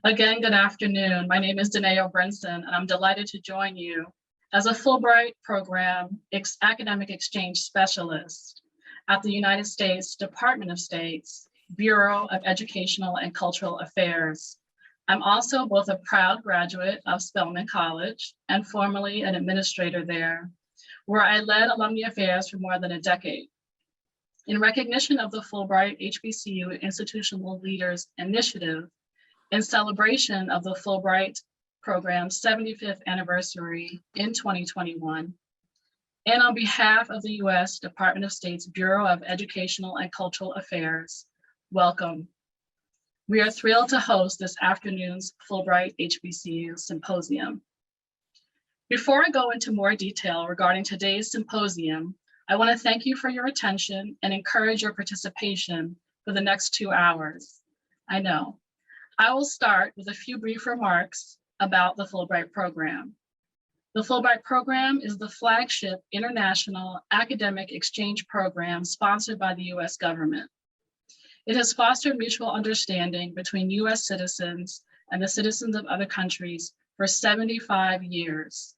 Again, good afternoon. My name is Danae O'Brinson, and I'm delighted to join you as a Fulbright Program Academic Exchange Specialist at the United States Department of State's Bureau of Educational and Cultural Affairs. I'm also both a proud graduate of Spelman College and formerly an administrator there, where I led alumni affairs for more than a decade. In recognition of the Fulbright HBCU Institutional Leaders Initiative, in celebration of the Fulbright Program's 75th anniversary in 2021, and on behalf of the U.S. Department of State's Bureau of Educational and Cultural Affairs, welcome. We are thrilled to host this afternoon's Fulbright HBCU Symposium. Before I go into more detail regarding today's symposium, I want to thank you for your attention and encourage your participation for the next 2 hours. I will start with a few brief remarks about the Fulbright Program. The Fulbright Program is the flagship international academic exchange program sponsored by the U.S. government. It has fostered mutual understanding between U.S. citizens and the citizens of other countries for 75 years.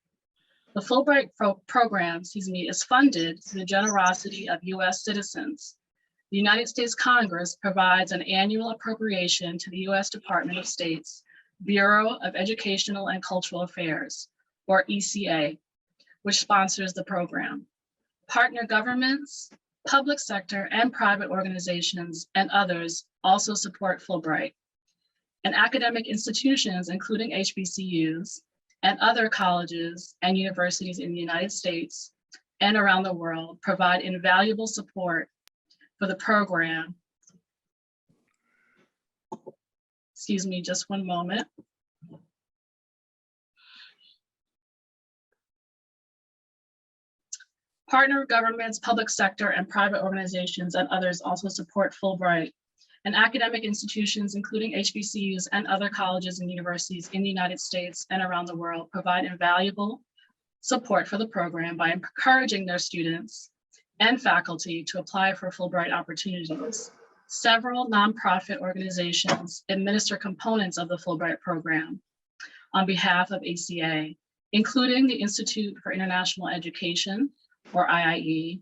The Fulbright program is funded through the generosity of U.S. citizens. The United States Congress provides an annual appropriation to the U.S. Department of State's Bureau of Educational and Cultural Affairs, or ECA, which sponsors the program. Partner governments, public sector and private organizations, and others also support Fulbright. And academic institutions, including HBCUs, and other colleges and universities in the United States and around the world provide invaluable support for the program. Excuse me, just one moment. Partner governments, public sector, and private organizations and others also support Fulbright. And academic institutions, including HBCUs and other colleges and universities in the United States and around the world, provide invaluable support for the program by encouraging their students and faculty to apply for Fulbright opportunities. Several nonprofit organizations administer components of the Fulbright program on behalf of ACA, including the Institute for International Education, or IIE,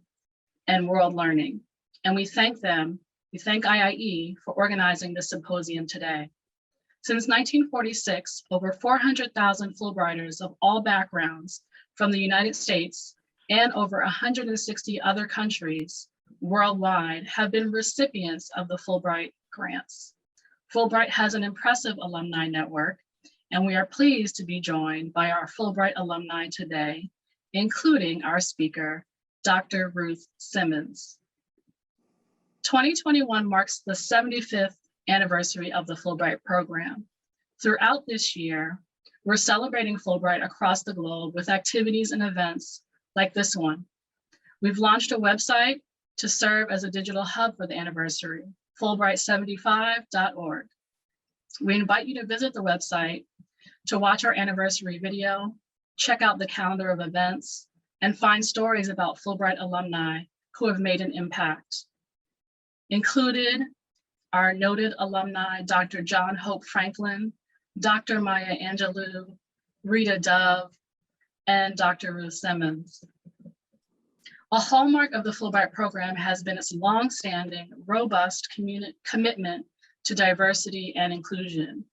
and World Learning. And we thank IIE for organizing this symposium today. Since 1946, over 400,000 Fulbrighters of all backgrounds from the United States and over 160 other countries worldwide have been recipients of the Fulbright grants. Fulbright has an impressive alumni network, and we are pleased to be joined by our Fulbright alumni today, including our speaker, Dr. Ruth Simmons. 2021 marks the 75th anniversary of the Fulbright program. Throughout this year, we're celebrating Fulbright across the globe with activities and events like this one. We've launched a website to serve as a digital hub for the anniversary, Fulbright75.org. We invite you to visit the website to watch our anniversary video, check out the calendar of events, and find stories about Fulbright alumni who have made an impact. Included are noted alumni Dr. John Hope Franklin, Dr. Maya Angelou, Rita Dove, and Dr. Ruth Simmons. A hallmark of the Fulbright program has been its longstanding, robust commitment to diversity and inclusion.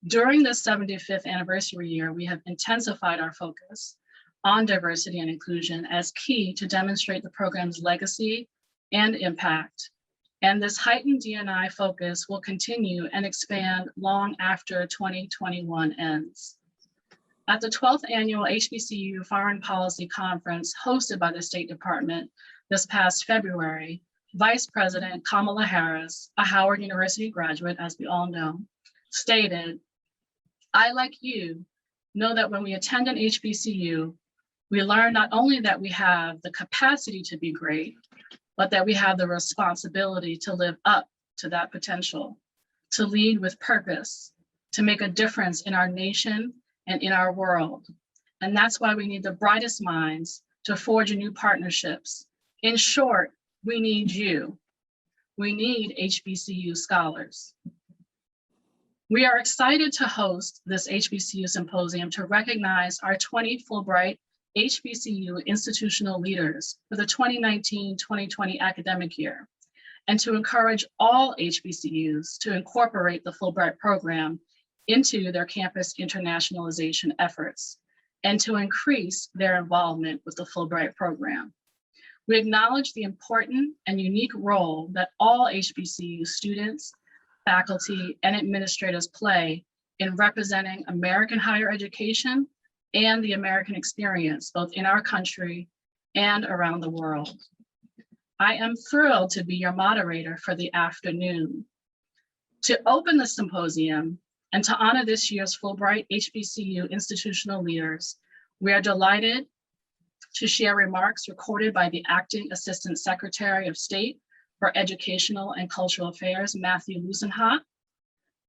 During this 75th anniversary year, we have intensified our focus on diversity and inclusion as key to demonstrate the program's legacy and impact. And this heightened D&I focus will continue and expand long after 2021 ends. At the 12th annual HBCU Foreign Policy Conference hosted by the State Department this past February, Vice President Kamala Harris, a Howard University graduate, as we all know, stated, "I, like you, know that when we attend an HBCU, we learn not only that we have the capacity to be great, but that we have the responsibility to live up to that potential, to lead with purpose, to make a difference in our nation and in our world. And that's why we need the brightest minds to forge new partnerships. In short, we need you. We need HBCU scholars." We are excited to host this HBCU symposium to recognize our 20 Fulbright HBCU institutional leaders for the 2019-2020 academic year, and to encourage all HBCUs to incorporate the Fulbright program into their campus internationalization efforts, and to increase their involvement with the Fulbright program. We acknowledge the important and unique role that all HBCU students, faculty, and administrators play in representing American higher education and the American experience, both in our country and around the world. I am thrilled to be your moderator for the afternoon. To open the symposium and to honor this year's Fulbright HBCU institutional leaders, we are delighted to share remarks recorded by the Acting Assistant Secretary of State for Educational and Cultural Affairs, Matthew Lussenhop.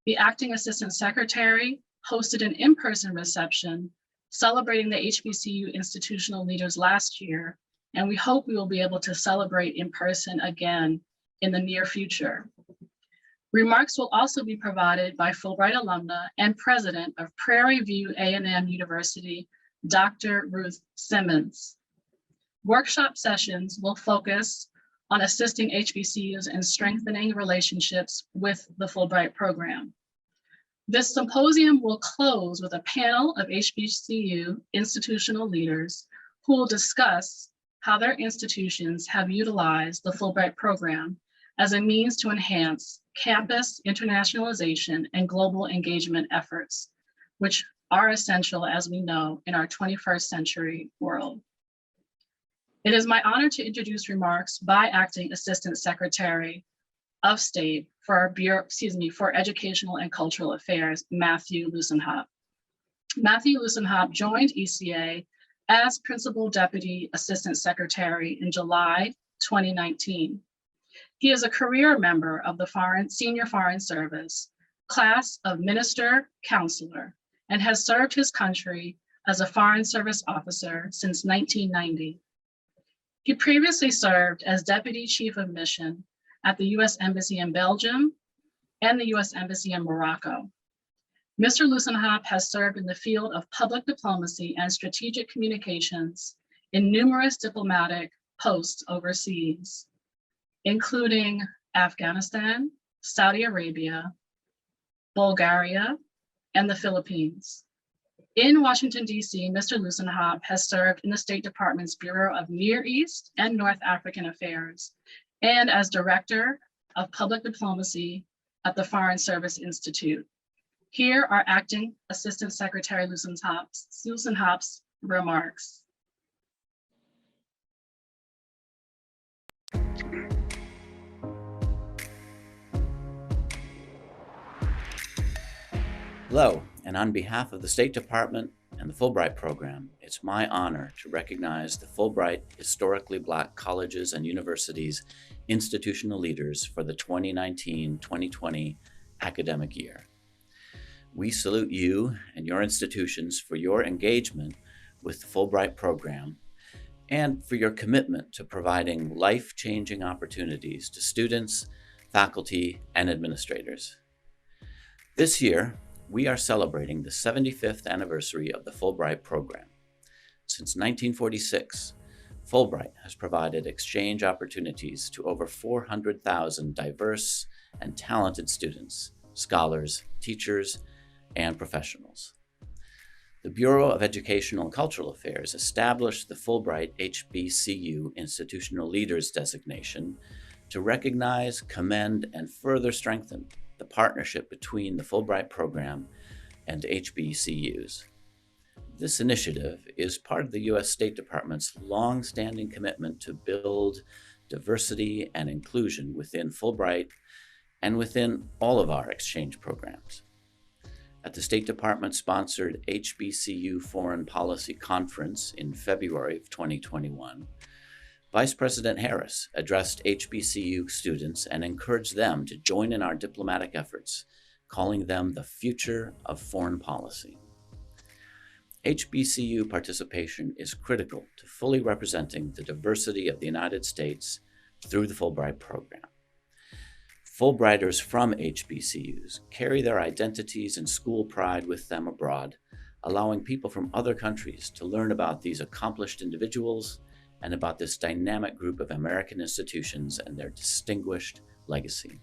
The Acting Assistant Secretary hosted an in-person reception celebrating the HBCU institutional leaders last year, and we hope we will be able to celebrate in person again in the near future. Remarks will also be provided by Fulbright alumna and president of Prairie View A&M University, Dr. Ruth Simmons. Workshop sessions will focus on assisting HBCUs in strengthening relationships with the Fulbright program. This symposium will close with a panel of HBCU institutional leaders who will discuss how their institutions have utilized the Fulbright program as a means to enhance campus internationalization and global engagement efforts, which are essential, as we know, in our 21st century world. It is my honor to introduce remarks by Acting Assistant Secretary of State for our Bureau, for Educational and Cultural Affairs, Matthew Lussenhop. Matthew Lussenhop joined ECA as Principal Deputy Assistant Secretary in July 2019. He is a career member of the Senior Foreign Service, class of Minister Counselor, and has served his country as a Foreign Service officer since 1990. He previously served as Deputy Chief of Mission at the U.S. Embassy in Belgium and the U.S. Embassy in Morocco. Mr. Lussenhop has served in the field of public diplomacy and strategic communications in numerous diplomatic posts overseas, including Afghanistan, Saudi Arabia, Bulgaria, and the Philippines. In Washington, D.C., Mr. Lussenhop has served in the State Department's Bureau of Near East and North African Affairs, and as Director of Public Diplomacy at the Foreign Service Institute. Here are Acting Assistant Secretary Lussenhop's remarks. Hello, and on behalf of the State Department and the Fulbright program, it's my honor to recognize the Fulbright Historically Black Colleges and Universities institutional leaders for the 2019-2020 academic year. We salute you and your institutions for your engagement with the Fulbright program and for your commitment to providing life-changing opportunities to students, faculty, and administrators. This year, we are celebrating the 75th anniversary of the Fulbright program. Since 1946, Fulbright has provided exchange opportunities to over 400,000 diverse and talented students, scholars, teachers, and professionals. The Bureau of Educational and Cultural Affairs established the Fulbright HBCU Institutional Leaders designation to recognize, commend, and further strengthen the partnership between the Fulbright program and HBCUs. This initiative is part of the U.S. State Department's long-standing commitment to build diversity and inclusion within Fulbright and within all of our exchange programs. At the State Department-sponsored HBCU Foreign Policy Conference in February of 2021, Vice President Harris addressed HBCU students and encouraged them to join in our diplomatic efforts, calling them the future of foreign policy. HBCU participation is critical to fully representing the diversity of the United States through the Fulbright program. Fulbrighters from HBCUs carry their identities and school pride with them abroad, allowing people from other countries to learn about these accomplished individuals and about this dynamic group of American institutions and their distinguished legacy.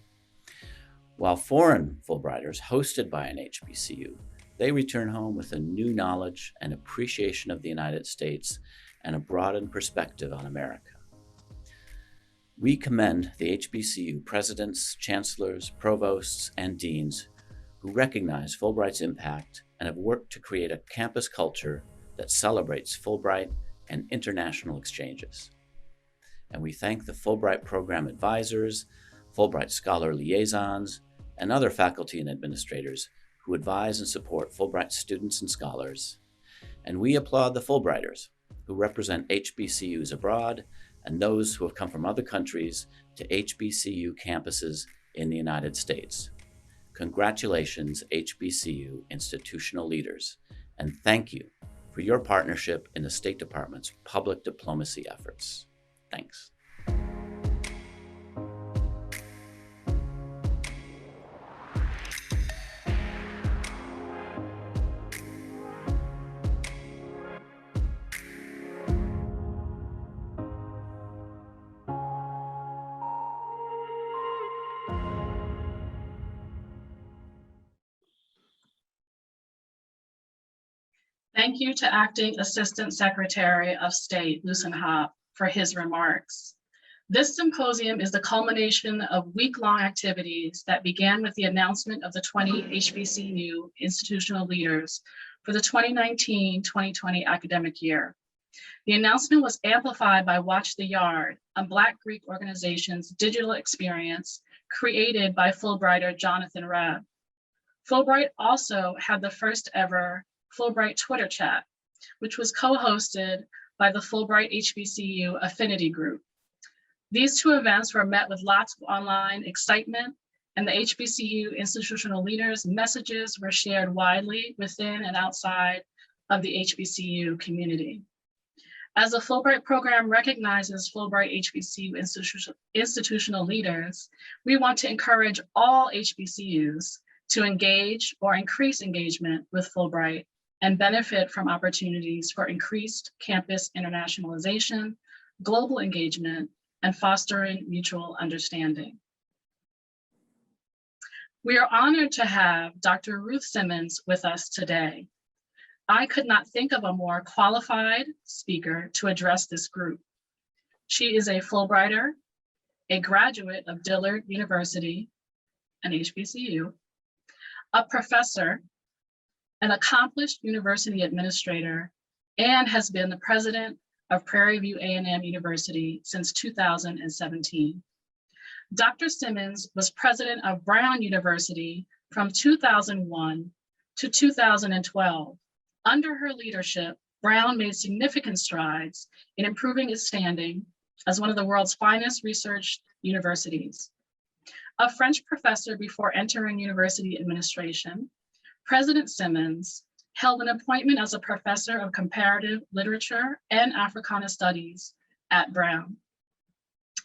While foreign Fulbrighters hosted by an HBCU, they return home with a new knowledge and appreciation of the United States and a broadened perspective on America. We commend the HBCU presidents, chancellors, provosts, and deans who recognize Fulbright's impact and have worked to create a campus culture that celebrates Fulbright and international exchanges. And we thank the Fulbright program advisors, Fulbright scholar liaisons, and other faculty and administrators who advise and support Fulbright students and scholars. And we applaud the Fulbrighters who represent HBCUs abroad and those who have come from other countries to HBCU campuses in the United States. Congratulations, HBCU institutional leaders, and thank you for your partnership in the State Department's public diplomacy efforts. Thanks. Thank you to Acting Assistant Secretary of State, Lucen Hopp, for his remarks. This symposium is the culmination of week-long activities that began with the announcement of the 20 HBCU institutional leaders for the 2019-2020 academic year. The announcement was amplified by Watch the Yard, a Black Greek organization's digital experience created by Fulbrighter Jonathan Rebb. Fulbright also had the first ever Fulbright Twitter chat, which was co-hosted by the Fulbright HBCU Affinity Group. These two events were met with lots of online excitement, and the HBCU institutional leaders' messages were shared widely within and outside of the HBCU community. As the Fulbright program recognizes Fulbright HBCU institutional leaders, we want to encourage all HBCUs to engage or increase engagement with Fulbright and benefit from opportunities for increased campus internationalization, global engagement, and fostering mutual understanding. We are honored to have Dr. Ruth Simmons with us today. I could not think of a more qualified speaker to address this group. She is a Fulbrighter, a graduate of Dillard University, an HBCU, a professor, an accomplished university administrator, and has been the president of Prairie View A&M University since 2017. Dr. Simmons was president of Brown University from 2001 to 2012. Under her leadership, Brown made significant strides in improving its standing as one of the world's finest research universities. A French professor before entering university administration, President Simmons held an appointment as a professor of comparative literature and Africana studies at Brown.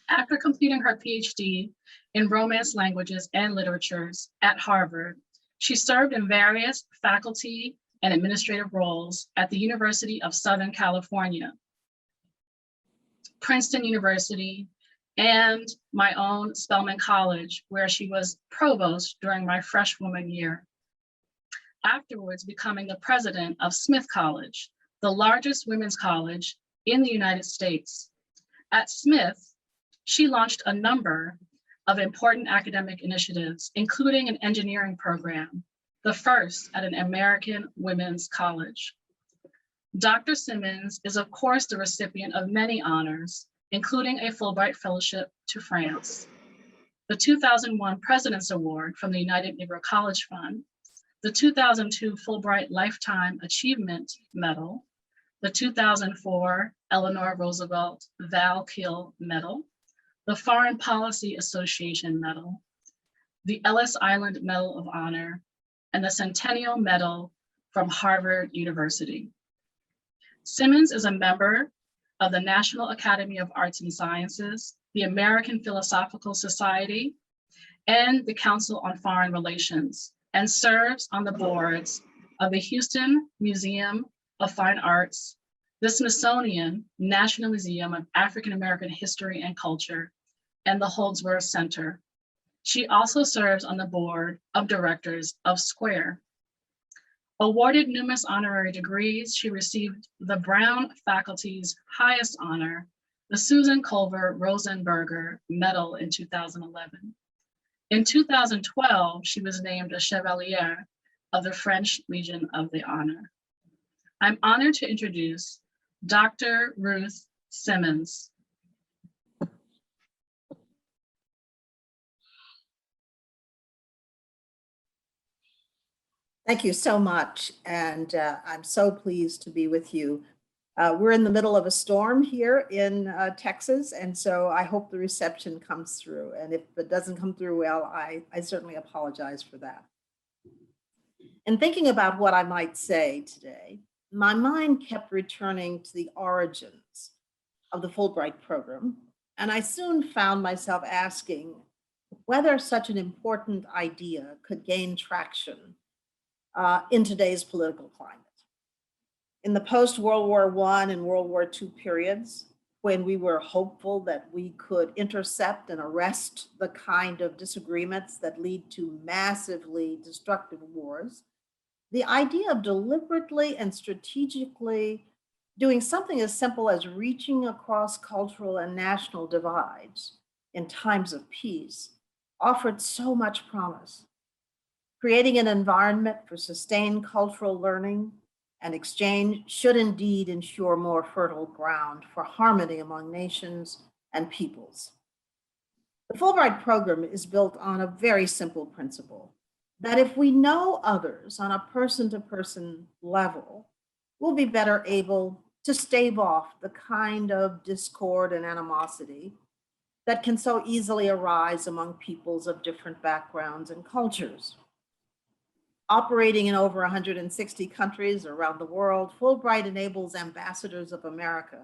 After completing her PhD in Romance languages and literatures at Harvard, she served in various faculty and administrative roles at the University of Southern California, Princeton University, and my own Spelman College, where she was provost during my freshwoman year. Afterwards becoming the president of Smith College, the largest women's college in the United States. At Smith, she launched a number of important academic initiatives, including an engineering program, the first at an American women's college. Dr. Simmons is, of course, the recipient of many honors, including a Fulbright Fellowship to France, the 2001 President's Award from the United Negro College Fund, the 2002 Fulbright Lifetime Achievement Medal, the 2004 Eleanor Roosevelt Val-Kill Medal, the Foreign Policy Association Medal, the Ellis Island Medal of Honor, and the Centennial Medal from Harvard University. Simmons is a member of the National Academy of Arts and Sciences, the American Philosophical Society, and the Council on Foreign Relations, and serves on the boards of the Houston Museum of Fine Arts, the Smithsonian National Museum of African American History and Culture, and the Holdsworth Center. She also serves on the board of directors of Square. Awarded numerous honorary degrees, she received the Brown faculty's highest honor, the Susan Culver Rosenberger Medal in 2011. In 2012, she was named a Chevalier of the French Legion of the Honor. I'm honored to introduce Dr. Ruth Simmons. Thank you so much, and I'm so pleased to be with you. We're in the middle of a storm here in Texas, and so I hope the reception comes through. And if it doesn't come through well, I certainly apologize for that. In thinking about what I might say today, my mind kept returning to the origins of the Fulbright program, and I soon found myself asking whether such an important idea could gain traction in today's political climate. In the post-World War I and World War II periods, when we were hopeful that we could intercept and arrest the kind of disagreements that lead to massively destructive wars, the idea of deliberately and strategically doing something as simple as reaching across cultural and national divides in times of peace offered so much promise. Creating an environment for sustained cultural learning and exchange should indeed ensure more fertile ground for harmony among nations and peoples. The Fulbright program is built on a very simple principle that if we know others on a person-to-person level, we'll be better able to stave off the kind of discord and animosity that can so easily arise among peoples of different backgrounds and cultures. Operating in over 160 countries around the world, Fulbright enables ambassadors of America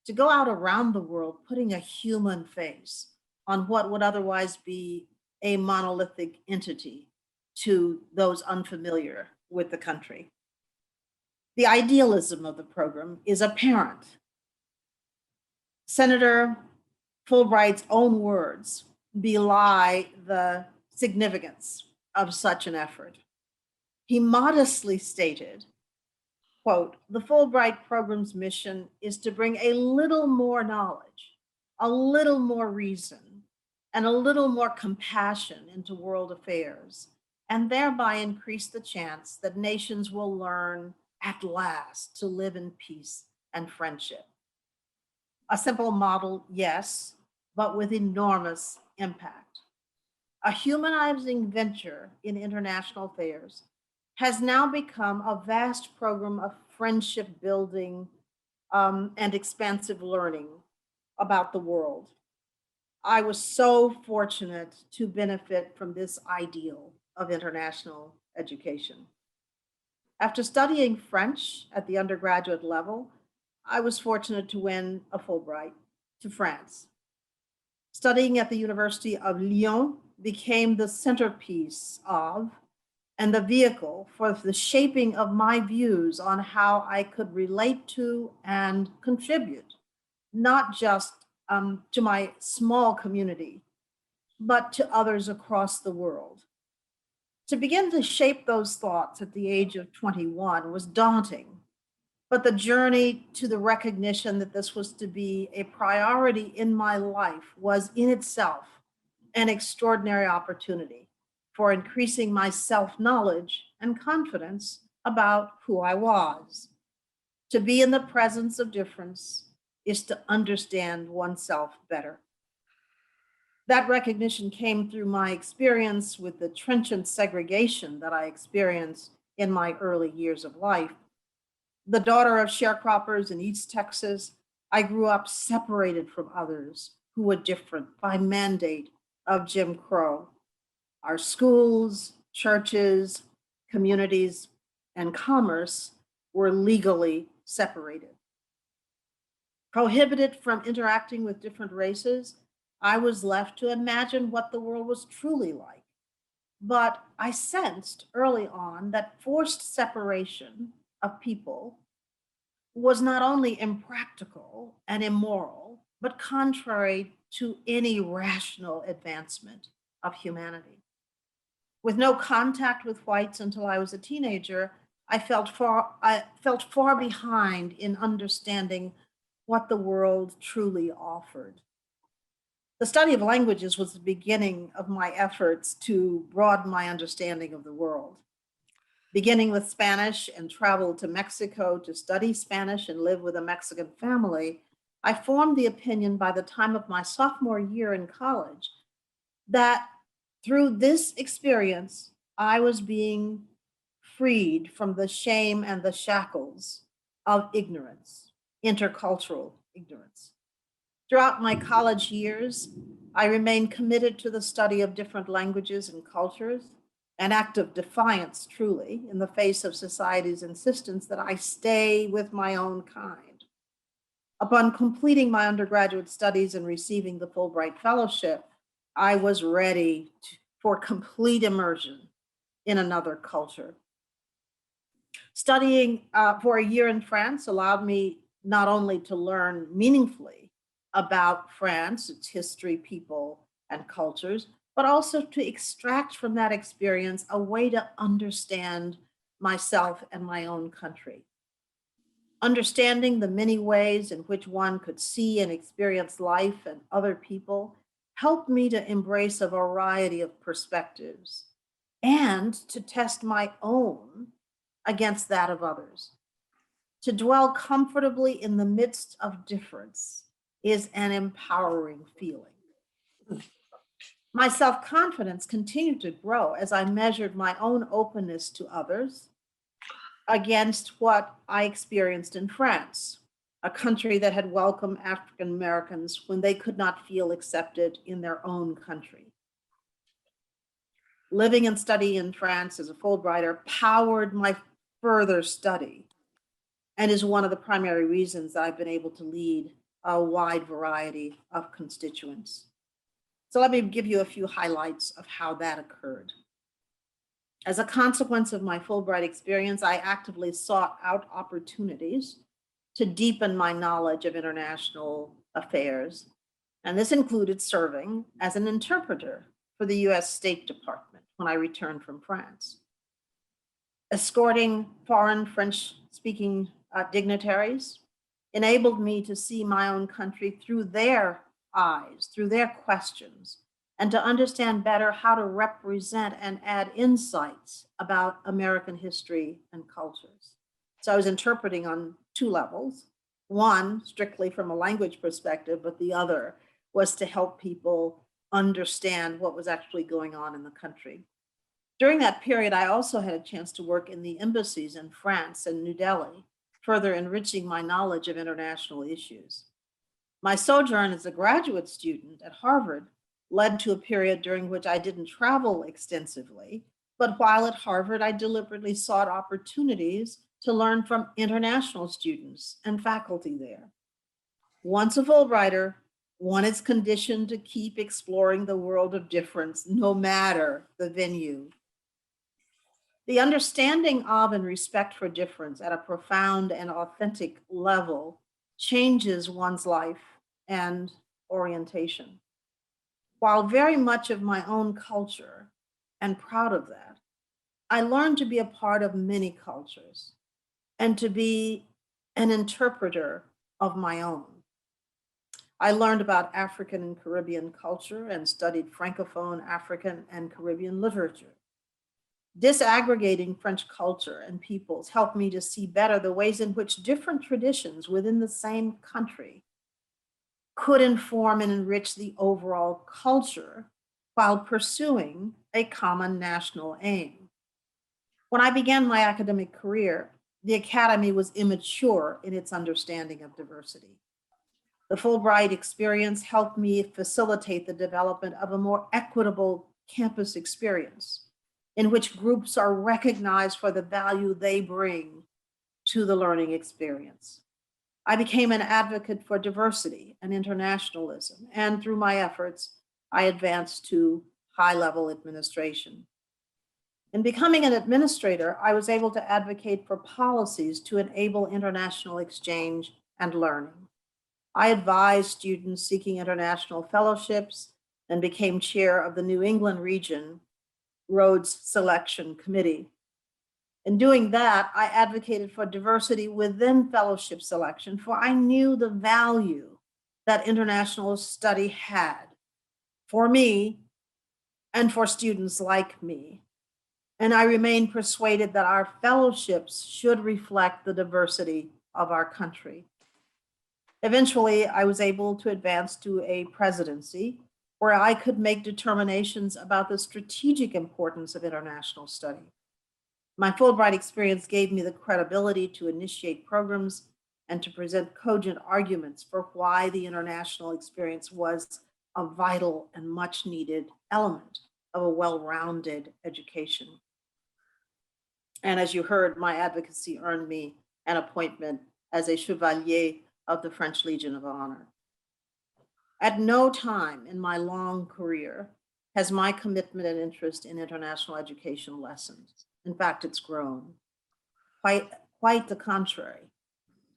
to go out around the world putting a human face on what would otherwise be a monolithic entity to those unfamiliar with the country. The idealism of the program is apparent. Senator Fulbright's own words belie the significance of such an effort. He modestly stated, quote, "The Fulbright program's mission is to bring a little more knowledge, a little more reason, and a little more compassion into world affairs, and thereby increase the chance that nations will learn at last to live in peace and friendship." A simple model, yes, but with enormous impact. A humanizing venture in international affairs has now become a vast program of friendship building and expansive learning about the world. I was so fortunate to benefit from this ideal of international education. After studying French at the undergraduate level, I was fortunate to win a Fulbright to France. Studying at the University of Lyon became the centerpiece of and the vehicle for the shaping of my views on how I could relate to and contribute, not just to my small community, but to others across the world. To begin to shape those thoughts at the age of 21 was daunting, but the journey to the recognition that this was to be a priority in my life was in itself an extraordinary opportunity for increasing my self-knowledge and confidence about who I was. To be in the presence of difference is to understand oneself better. That recognition came through my experience with the trenchant segregation that I experienced in my early years of life. The daughter of sharecroppers in East Texas, I grew up separated from others who were different by mandate of Jim Crow. Our schools, churches, communities, and commerce were legally separated. Prohibited from interacting with different races, I was left to imagine what the world was truly like. But I sensed early on that forced separation of people was not only impractical and immoral, but contrary to any rational advancement of humanity. With no contact with whites until I was a teenager, I felt far behind in understanding what the world truly offered. The study of languages was the beginning of my efforts to broaden my understanding of the world. Beginning with Spanish and travel to Mexico to study Spanish and live with a Mexican family, I formed the opinion by the time of my sophomore year in college that through this experience, I was being freed from the shame and the shackles of ignorance, intercultural ignorance. Throughout my college years, I remained committed to the study of different languages and cultures, an act of defiance, truly, in the face of society's insistence that I stay with my own kind. Upon completing my undergraduate studies and receiving the Fulbright Fellowship, I was ready for complete immersion in another culture. Studying for a year in France allowed me not only to learn meaningfully about France, its history, people, and cultures, but also to extract from that experience a way to understand myself and my own country. Understanding the many ways in which one could see and experience life and other people helped me to embrace a variety of perspectives and to test my own against that of others. To dwell comfortably in the midst of difference is an empowering feeling. My self confidence continued to grow as I measured my own openness to others against what I experienced in France, a country that had welcomed African Americans when they could not feel accepted in their own country. Living and studying in France as a Fulbrighter powered my further study and is one of the primary reasons that I've been able to lead a wide variety of constituents. So let me give you a few highlights of how that occurred. As a consequence of my Fulbright experience, I actively sought out opportunities to deepen my knowledge of international affairs, and this included serving as an interpreter for the US State Department when I returned from France. Escorting foreign French-speaking dignitaries enabled me to see my own country through their eyes, through their questions, and to understand better how to represent and add insights about American history and cultures. So I was interpreting on two levels. One, strictly from a language perspective, but the other was to help people understand what was actually going on in the country. During that period, I also had a chance to work in the embassies in France and New Delhi, further enriching my knowledge of international issues. My sojourn as a graduate student at Harvard led to a period during which I didn't travel extensively, but while at Harvard, I deliberately sought opportunities to learn from international students and faculty there. Once a Fulbrighter, one is conditioned to keep exploring the world of difference, no matter the venue. The understanding of and respect for difference at a profound and authentic level changes one's life and orientation. While very much of my own culture and proud of that, I learned to be a part of many cultures and to be an interpreter of my own. I learned about African and Caribbean culture and studied Francophone, African, and Caribbean literature. Disaggregating French culture and peoples helped me to see better the ways in which different traditions within the same country could inform and enrich the overall culture while pursuing a common national aim. When I began my academic career, the Academy was immature in its understanding of diversity. The Fulbright experience helped me facilitate the development of a more equitable campus experience in which groups are recognized for the value they bring to the learning experience. I became an advocate for diversity and internationalism, and through my efforts, I advanced to high-level administration. In becoming an administrator, I was able to advocate for policies to enable international exchange and learning. I advised students seeking international fellowships and became chair of the New England region Rhodes Selection Committee. In doing that, I advocated for diversity within fellowship selection, for I knew the value that international study had for me and for students like me. And I remain persuaded that our fellowships should reflect the diversity of our country. Eventually, I was able to advance to a presidency where I could make determinations about the strategic importance of international study. My Fulbright experience gave me the credibility to initiate programs and to present cogent arguments for why the international experience was a vital and much needed element of a well-rounded education. And as you heard, my advocacy earned me an appointment as a Chevalier of the French Legion of Honor. At no time in my long career has my commitment and interest in international education lessened. In fact, it's grown. Quite the contrary.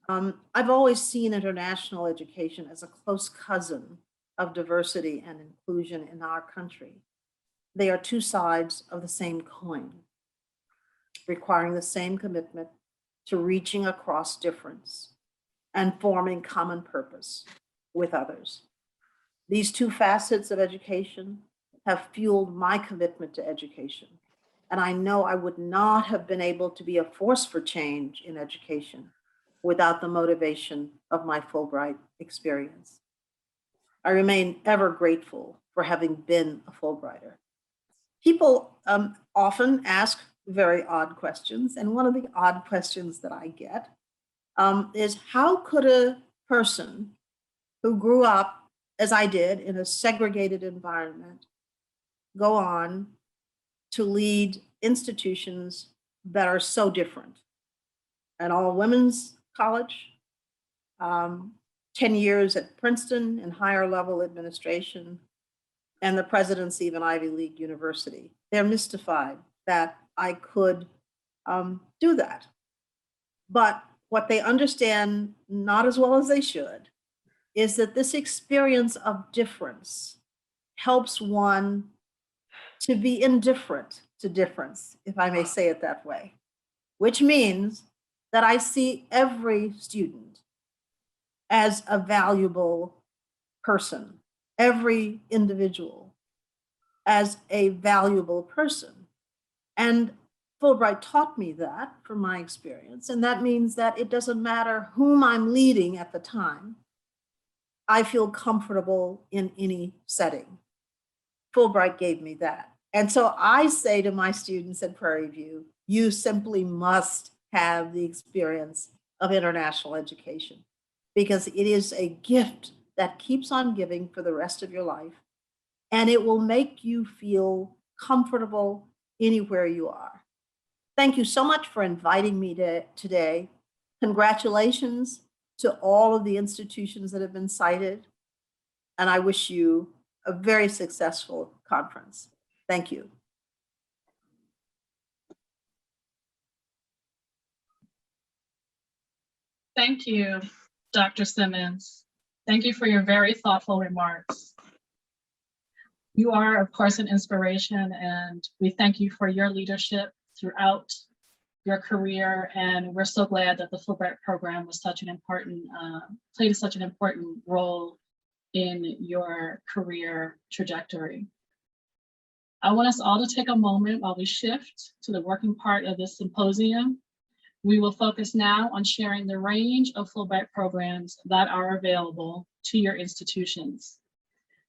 I've always seen international education as a close cousin of diversity and inclusion in our country. They are two sides of the same coin, requiring the same commitment to reaching across difference and forming common purpose with others. These two facets of education have fueled my commitment to education. And I know I would not have been able to be a force for change in education without the motivation of my Fulbright experience. I remain ever grateful for having been a Fulbrighter. People often ask very odd questions. And one of the odd questions that I get is, how could a person who grew up, as I did, in a segregated environment, go on to lead institutions that are so different? An all-women's college, 10 years at Princeton in higher level administration, and the presidency of an Ivy League university. They're mystified that I could do that. But what they understand, not as well as they should, is that this experience of difference helps one to be indifferent to difference, if I may say it that way, which means that I see every student as a valuable person, every individual as a valuable person. And Fulbright taught me that from my experience. And that means that it doesn't matter whom I'm leading at the time, I feel comfortable in any setting. Fulbright gave me that. And so I say to my students at Prairie View, you simply must have the experience of international education, because it is a gift that keeps on giving for the rest of your life. And it will make you feel comfortable anywhere you are. Thank you so much for inviting me today. Congratulations to all of the institutions that have been cited. And I wish you a very successful conference. Thank you. Thank you, Dr. Simmons. Thank you for your very thoughtful remarks. You are, of course, an inspiration, and we thank you for your leadership throughout your career. And we're so glad that the Fulbright program was such an important, played such an important role in your career trajectory. I want us all to take a moment while we shift to the working part of this symposium. We will focus now on sharing the range of Fulbright programs that are available to your institutions.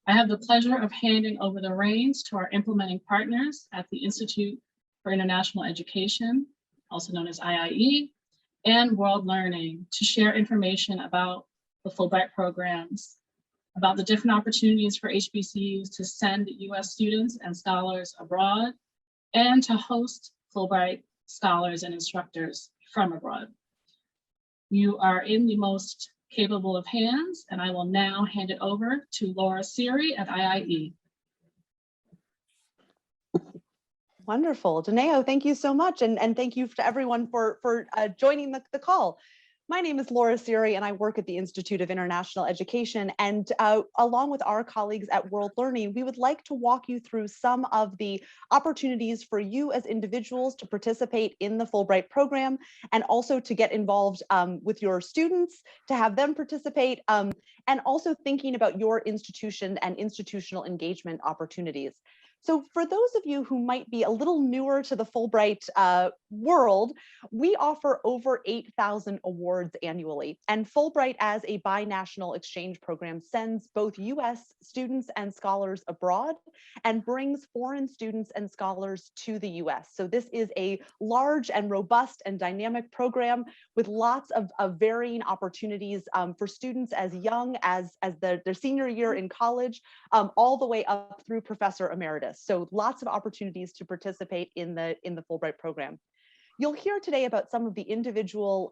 I have the pleasure of handing over the reins to our implementing partners at the Institute for International Education, also known as IIE, and World Learning, to share information about the Fulbright programs, about the different opportunities for HBCUs to send US students and scholars abroad, and to host Fulbright scholars and instructors from abroad. You are in the most capable of hands, and I will now hand it over to Laura Siri at IIE. Wonderful. Daneo, thank you so much. And thank you to everyone for joining the call. My name is Laura Siri, and I work at the Institute of International Education. And along with our colleagues at World Learning, we would like to walk you through some of the opportunities for you as individuals to participate in the Fulbright program, and also to get involved with your students, to have them participate, and also thinking about your institution and institutional engagement opportunities. So for those of you who might be a little newer to the Fulbright world, we offer over 8,000 awards annually. And Fulbright, as a binational exchange program, sends both US students and scholars abroad and brings foreign students and scholars to the US. So this is a large and robust and dynamic program with lots of varying opportunities for students as young as their senior year in college, all the way up through Professor Emeritus. So lots of opportunities to participate in the Fulbright program. You'll hear today about some of the individual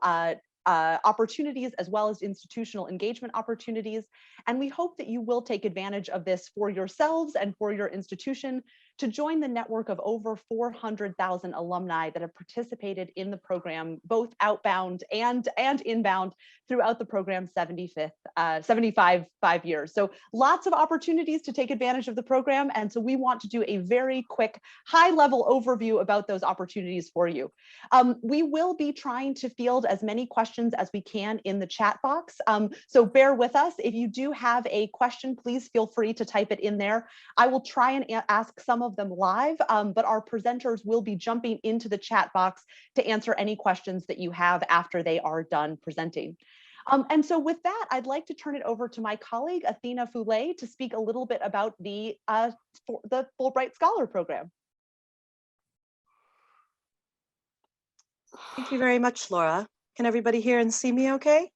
opportunities as well as institutional engagement opportunities. And we hope that you will take advantage of this for yourselves and for your institution to join the network of over 400,000 alumni that have participated in the program, both outbound and inbound throughout the program's 75 years. So lots of opportunities to take advantage of the program. And so we want to do a very quick high-level overview about those opportunities for you. We will be trying to field as many questions as we can in the chat box. So bear with us. If you do have a question, please feel free to type it in there. I will try and ask some of them live, but our presenters will be jumping into the chat box to answer any questions that you have after they are done presenting. And so with that, I'd like to turn it over to my colleague, Athena Foulé, to speak a little bit about the Fulbright Scholar Program. Thank you very much, Laura. Can everybody hear and see me okay?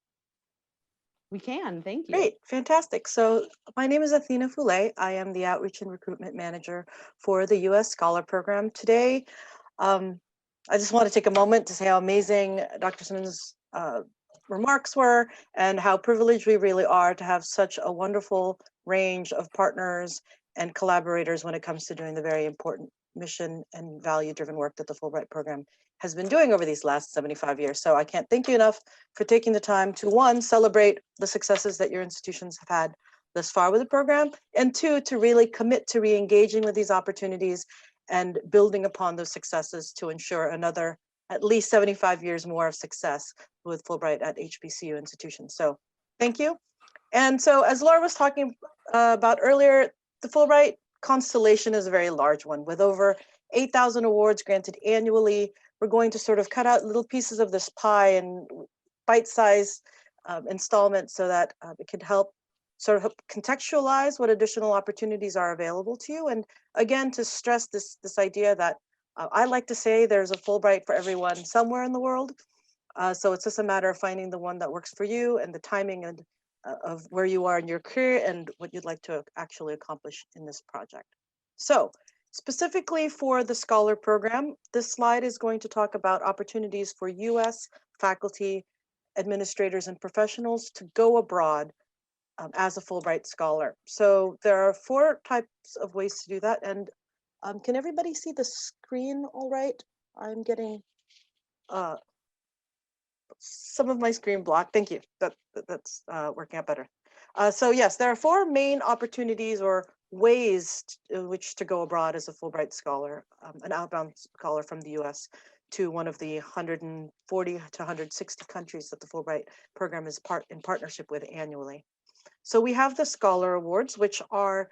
We can, thank you. Great, fantastic. So my name is Athena Foulé. I am the Outreach and Recruitment Manager for the U.S. Scholar Program. Today, I just want to take a moment to say how amazing Dr. Simmons' remarks were and how privileged we really are to have such a wonderful range of partners and collaborators when it comes to doing the very important mission and value-driven work that the Fulbright program has been doing over these last 75 years. So I can't thank you enough for taking the time to, one, celebrate the successes that your institutions have had thus far with the program, and two, to really commit to re-engaging with these opportunities and building upon those successes to ensure another at least 75 years more of success with Fulbright at HBCU institutions. So thank you. And so as Laura was talking about earlier, the Fulbright constellation is a very large one with over 8,000 awards granted annually. We're going to sort of cut out little pieces of this pie and bite-sized installments so that it can help sort of contextualize what additional opportunities are available to you. And again, to stress this idea that I like to say there's a Fulbright for everyone somewhere in the world. So it's just a matter of finding the one that works for you and the timing and of where you are in your career and what you'd like to actually accomplish in this project. So specifically for the Scholar Program, this slide is going to talk about opportunities for US faculty, administrators, and professionals to go abroad as a Fulbright Scholar. So there are 4 types of ways to do that. And can everybody see the screen all right? I'm getting some of my screen blocked. Thank you. That's working out better. So yes, there are 4 main opportunities or ways in which to go abroad as a Fulbright Scholar, an outbound scholar from the US to one of the 140 to 160 countries that the Fulbright program is in partnership with annually. So we have the Scholar Awards, which are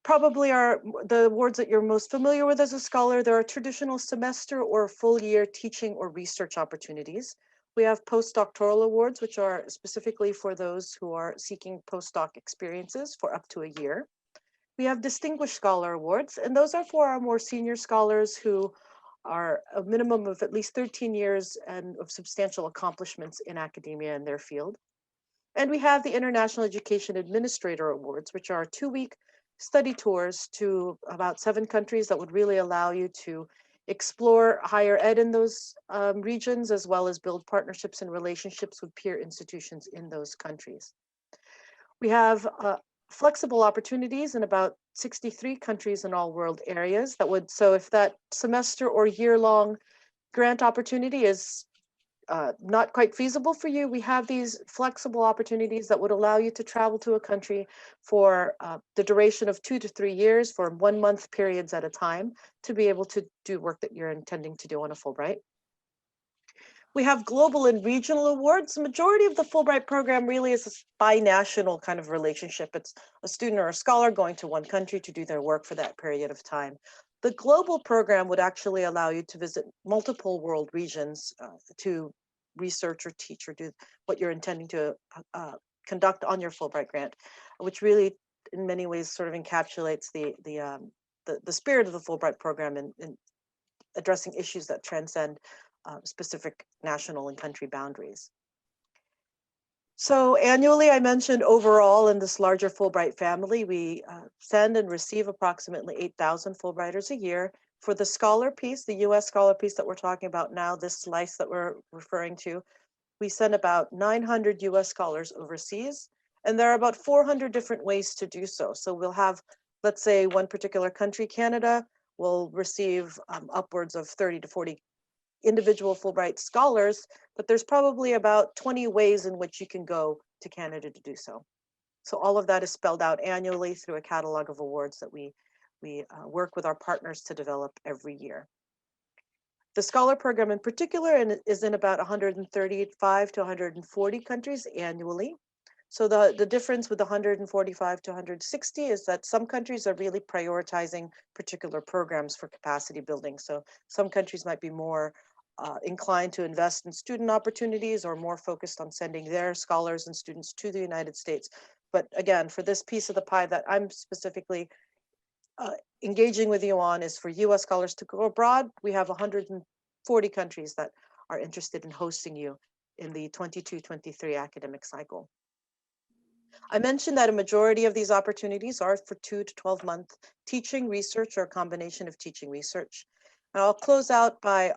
probably the awards that you're most familiar with as a scholar. There are traditional semester or full year teaching or research opportunities. We have postdoctoral awards, which are specifically for those who are seeking postdoc experiences for up to a year. We have distinguished scholar awards, and those are for our more senior scholars who are a minimum of at least 13 years and of substantial accomplishments in academia in their field. And we have the International Education Administrator Awards, which are 2-week study tours to about 7 countries that would really allow you to explore higher ed in those regions, as well as build partnerships and relationships with peer institutions in those countries. We have flexible opportunities in about 63 countries in all world areas that would, so if that semester or year-long grant opportunity is not quite feasible for you, we have these flexible opportunities that would allow you to travel to a country for the duration of 2 to 3 years for 1-month periods at a time to be able to do work that you're intending to do on a Fulbright. We have global and regional awards. The majority of the Fulbright program really is a binational kind of relationship. It's a student or a scholar going to one country to do their work for that period of time. The global program would actually allow you to visit multiple world regions to research or teach or do what you're intending to conduct on your Fulbright grant, which really in many ways sort of encapsulates the spirit of the Fulbright program in addressing issues that transcend specific national and country boundaries. So annually, I mentioned overall in this larger Fulbright family, we send and receive approximately 8,000 Fulbrighters a year. For the scholar piece, the US scholar piece that we're talking about now, this slice that we're referring to, we send about 900 US scholars overseas, and there are about 400 different ways to do so. So we'll have, let's say one particular country, Canada, will receive upwards of 30 to 40 individual Fulbright scholars, but there's probably about 20 ways in which you can go to Canada to do so. So all of that is spelled out annually through a catalog of awards that we work with our partners to develop every year. The scholar program in particular is in about 135 to 140 countries annually. So the difference with 145 to 160 is that some countries are really prioritizing particular programs for capacity building. So some countries might be more inclined to invest in student opportunities or more focused on sending their scholars and students to the United States. But again, for this piece of the pie that I'm specifically engaging with you on is for US scholars to go abroad. We have 140 countries that are interested in hosting you in the 22-23 academic cycle. I mentioned that a majority of these opportunities are for 2 to 12-month teaching, research, or a combination of teaching research. And I'll close out by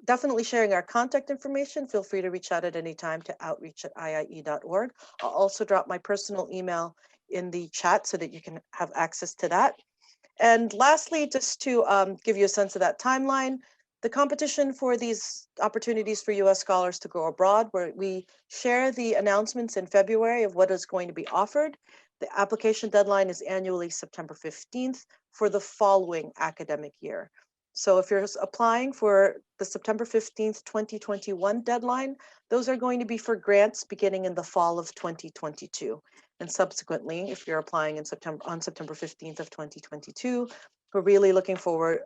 definitely sharing our contact information. Feel free to reach out at any time to outreach@iie.org. I'll also drop my personal email in the chat so that you can have access to that. And lastly, just to give you a sense of that timeline, the competition for these opportunities for US scholars to go abroad, where we share the announcements in February of what is going to be offered. The application deadline is annually September 15th for the following academic year. So if you're applying for the September 15th, 2021 deadline, those are going to be for grants beginning in the fall of 2022. And subsequently, if you're applying in on September 15th of 2022, we're really looking forward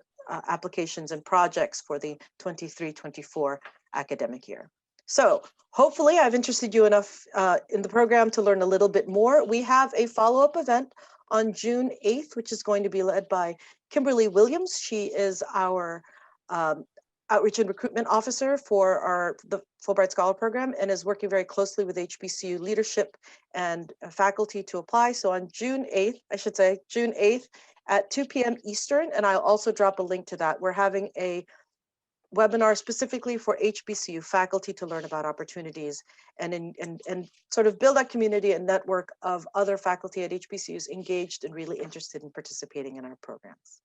applications and projects for the 23-24 academic year. So hopefully I've interested you enough in the program to learn a little bit more. We have a follow-up event on June 8th, which is going to be led by Kimberly Williams. She is our Outreach and Recruitment Officer for the Fulbright Scholar Program and is working very closely with HBCU leadership and faculty to apply. So on June 8th, I should say, June 8th at 2 p.m. Eastern, and I'll also drop a link to that. We're having a webinar specifically for HBCU faculty to learn about opportunities and sort of build that community and network of other faculty at HBCUs engaged and really interested in participating in our programs.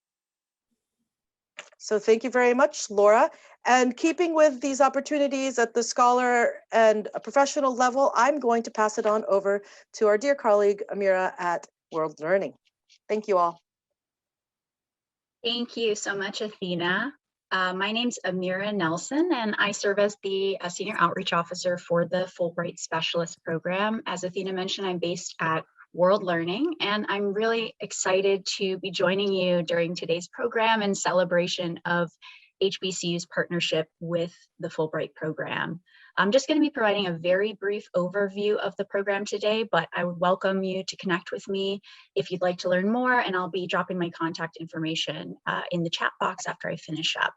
So thank you very much, Laura. And keeping with these opportunities at the scholar and a professional level, I'm going to pass it on over to our dear colleague, Amira at World Learning. Thank you all. Thank you so much, Athena. My name's Amira Nelson, and I serve as the Senior Outreach Officer for the Fulbright Specialist Program. As Athena mentioned, I'm based at World Learning, and I'm really excited to be joining you during today's program in celebration of HBCU's partnership with the Fulbright program. I'm just going to be providing a very brief overview of the program today, but I would welcome you to connect with me if you'd like to learn more, and I'll be dropping my contact information in the chat box after I finish up.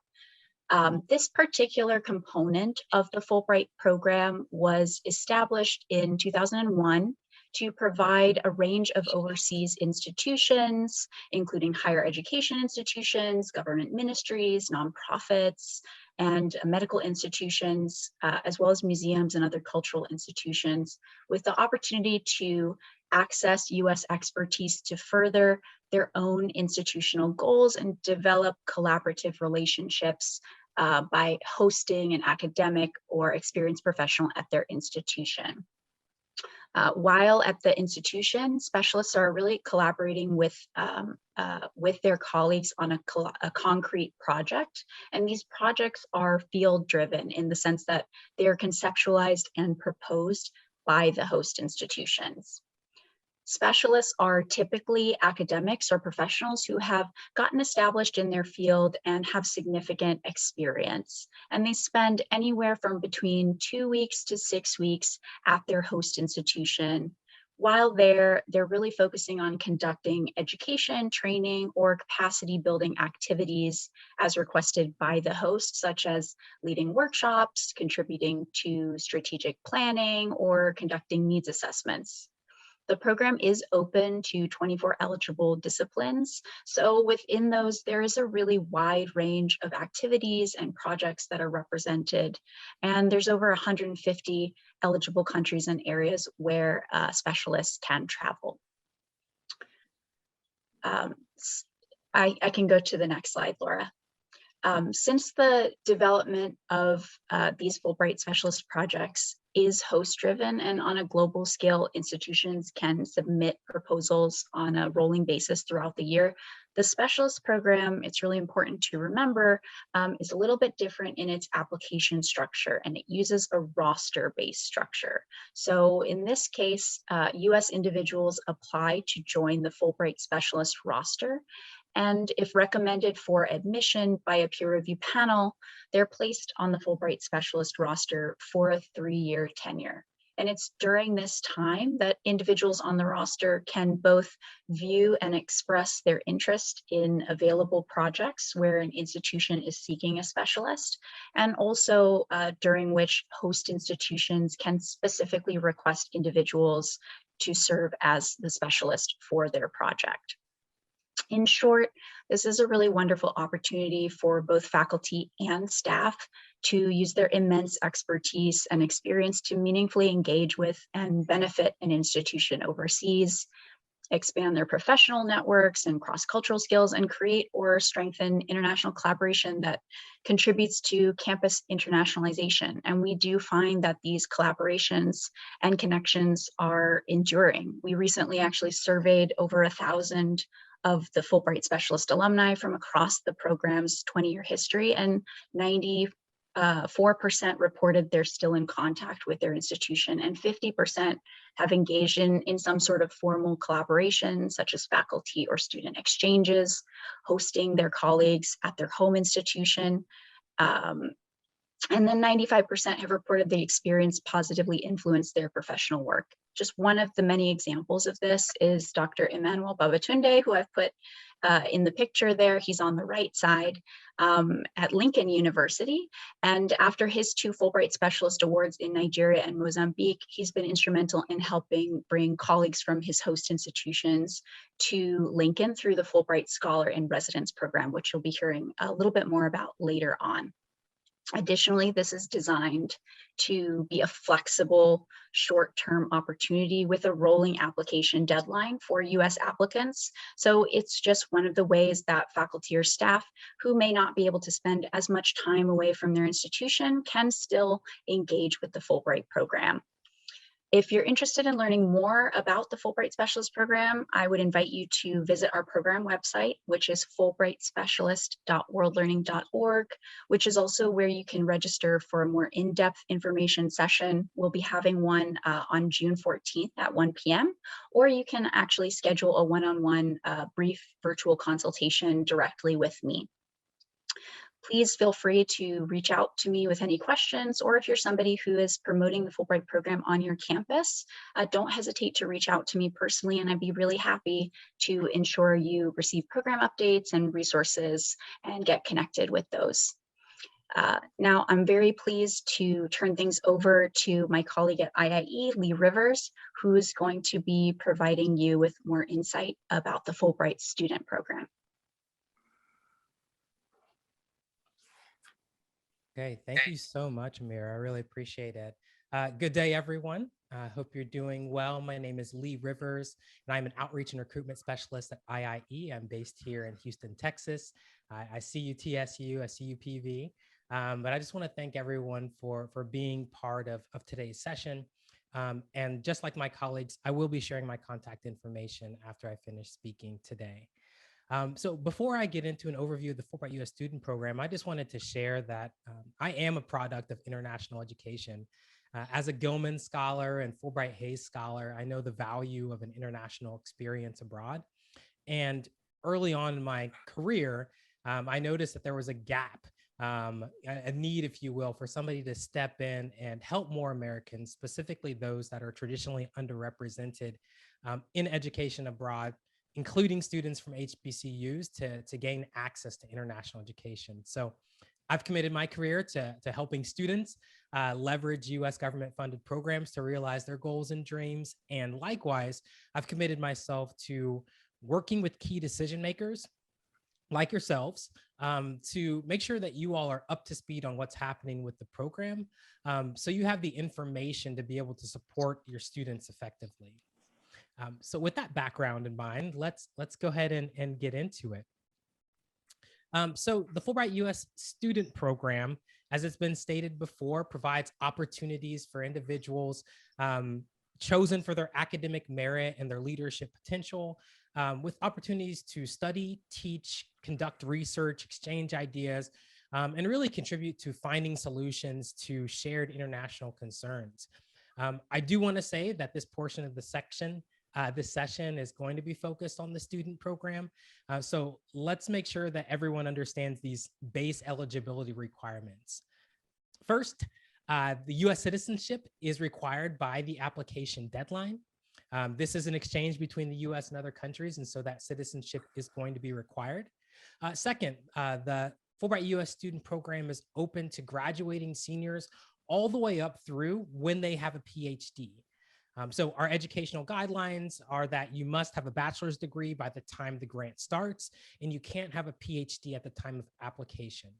This particular component of the Fulbright program was established in 2001 to provide a range of overseas institutions, including higher education institutions, government ministries, nonprofits, and medical institutions, as well as museums and other cultural institutions, with the opportunity to access US expertise to further their own institutional goals and develop collaborative relationships by hosting an academic or experienced professional at their institution. While at the institution, specialists are really collaborating with their colleagues on a concrete project. And these projects are field-driven in the sense that they are conceptualized and proposed by the host institutions. Specialists are typically academics or professionals who have gotten established in their field and have significant experience. And they spend anywhere from between 2 weeks to 6 weeks at their host institution. While they're really focusing on conducting education, training, or capacity building activities as requested by the host, such as leading workshops, contributing to strategic planning, or conducting needs assessments. The program is open to 24 eligible disciplines. So within those, there is a really wide range of activities and projects that are represented. And there's over 150 eligible countries and areas where specialists can travel. I can go to the next slide, Laura. Since the development of these Fulbright Specialist projects is host-driven, and on a global scale, institutions can submit proposals on a rolling basis throughout the year, the specialist program, it's really important to remember, is a little bit different in its application structure, and it uses a roster-based structure. So in this case, US individuals apply to join the Fulbright Specialist roster. And if recommended for admission by a peer review panel, they're placed on the Fulbright Specialist roster for a 3-year tenure. And it's during this time that individuals on the roster can both view and express their interest in available projects where an institution is seeking a specialist, and also during which host institutions can specifically request individuals to serve as the specialist for their project. In short, this is a really wonderful opportunity for both faculty and staff to use their immense expertise and experience to meaningfully engage with and benefit an institution overseas, expand their professional networks and cross-cultural skills, and create or strengthen international collaboration that contributes to campus internationalization. And we do find that these collaborations and connections are enduring. We recently actually surveyed over 1,000 of the Fulbright Specialist alumni from across the program's 20-year history, and 94% reported they're still in contact with their institution, and 50% have engaged in some sort of formal collaboration, such as faculty or student exchanges, hosting their colleagues at their home institution. And then 95% have reported the experience positively influenced their professional work. Just one of the many examples of this is Dr. Emmanuel Babatunde, who I've put in the picture there. He's on the right side at Lincoln University. And after his 2 Fulbright Specialist Awards in Nigeria and Mozambique, he's been instrumental in helping bring colleagues from his host institutions to Lincoln through the Fulbright Scholar in Residence program, which you'll be hearing a little bit more about later on. Additionally, this is designed to be a flexible short-term opportunity with a rolling application deadline for US applicants. So it's just one of the ways that faculty or staff who may not be able to spend as much time away from their institution can still engage with the Fulbright program. If you're interested in learning more about the Fulbright Specialist program, I would invite you to visit our program website, which is fulbrightspecialist.worldlearning.org, which is also where you can register for a more in-depth information session. We'll be having one on June 14th at 1 p.m., or you can actually schedule a one-on-one brief virtual consultation directly with me. Please feel free to reach out to me with any questions, or if you're somebody who is promoting the Fulbright program on your campus, don't hesitate to reach out to me personally, and I'd be really happy to ensure you receive program updates and resources and get connected with those. Now, I'm very pleased to turn things over to my colleague at IIE, Lee Rivers, who is going to be providing you with more insight about the Fulbright Student Program. Okay, thank you so much, Amira. I really appreciate it. Good day, everyone. I hope you're doing well. My name is Lee Rivers, and I'm an outreach and recruitment specialist at IIE. I'm based here in Houston, Texas. I see you TSU, I see you PV. But I just want to thank everyone for being part of today's session. And just like my colleagues, I will be sharing my contact information after I finish speaking today. So before I get into an overview of the Fulbright U.S. Student Program, I just wanted to share that I am a product of international education. As a Gilman Scholar and Fulbright Hays Scholar, I know the value of an international experience abroad. And early on in my career, I noticed that there was a gap, a need, if you will, for somebody to step in and help more Americans, specifically those that are traditionally underrepresented in education abroad, including students from HBCUs, to gain access to international education. So I've committed my career to helping students leverage US government funded programs to realize their goals and dreams. And likewise, I've committed myself to working with key decision makers like yourselves to make sure that you all are up to speed on what's happening with the program, so you have the information to be able to support your students effectively. So with that background in mind, let's go ahead and get into it. So the Fulbright U.S. Student Program, as it's been stated before, provides opportunities for individuals chosen for their academic merit and their leadership potential, with opportunities to study, teach, conduct research, exchange ideas, and really contribute to finding solutions to shared international concerns. I do want to say that this portion of the section, this session is going to be focused on the student program. So let's make sure that everyone understands these base eligibility requirements. First, the US citizenship is required by the application deadline. This is an exchange between the US and other countries, and so that citizenship is going to be required. Second, the Fulbright US Student Program is open to graduating seniors all the way up through when they have a PhD. So our educational guidelines are that you must have a bachelor's degree by the time the grant starts, and you can't have a PhD at the time of application.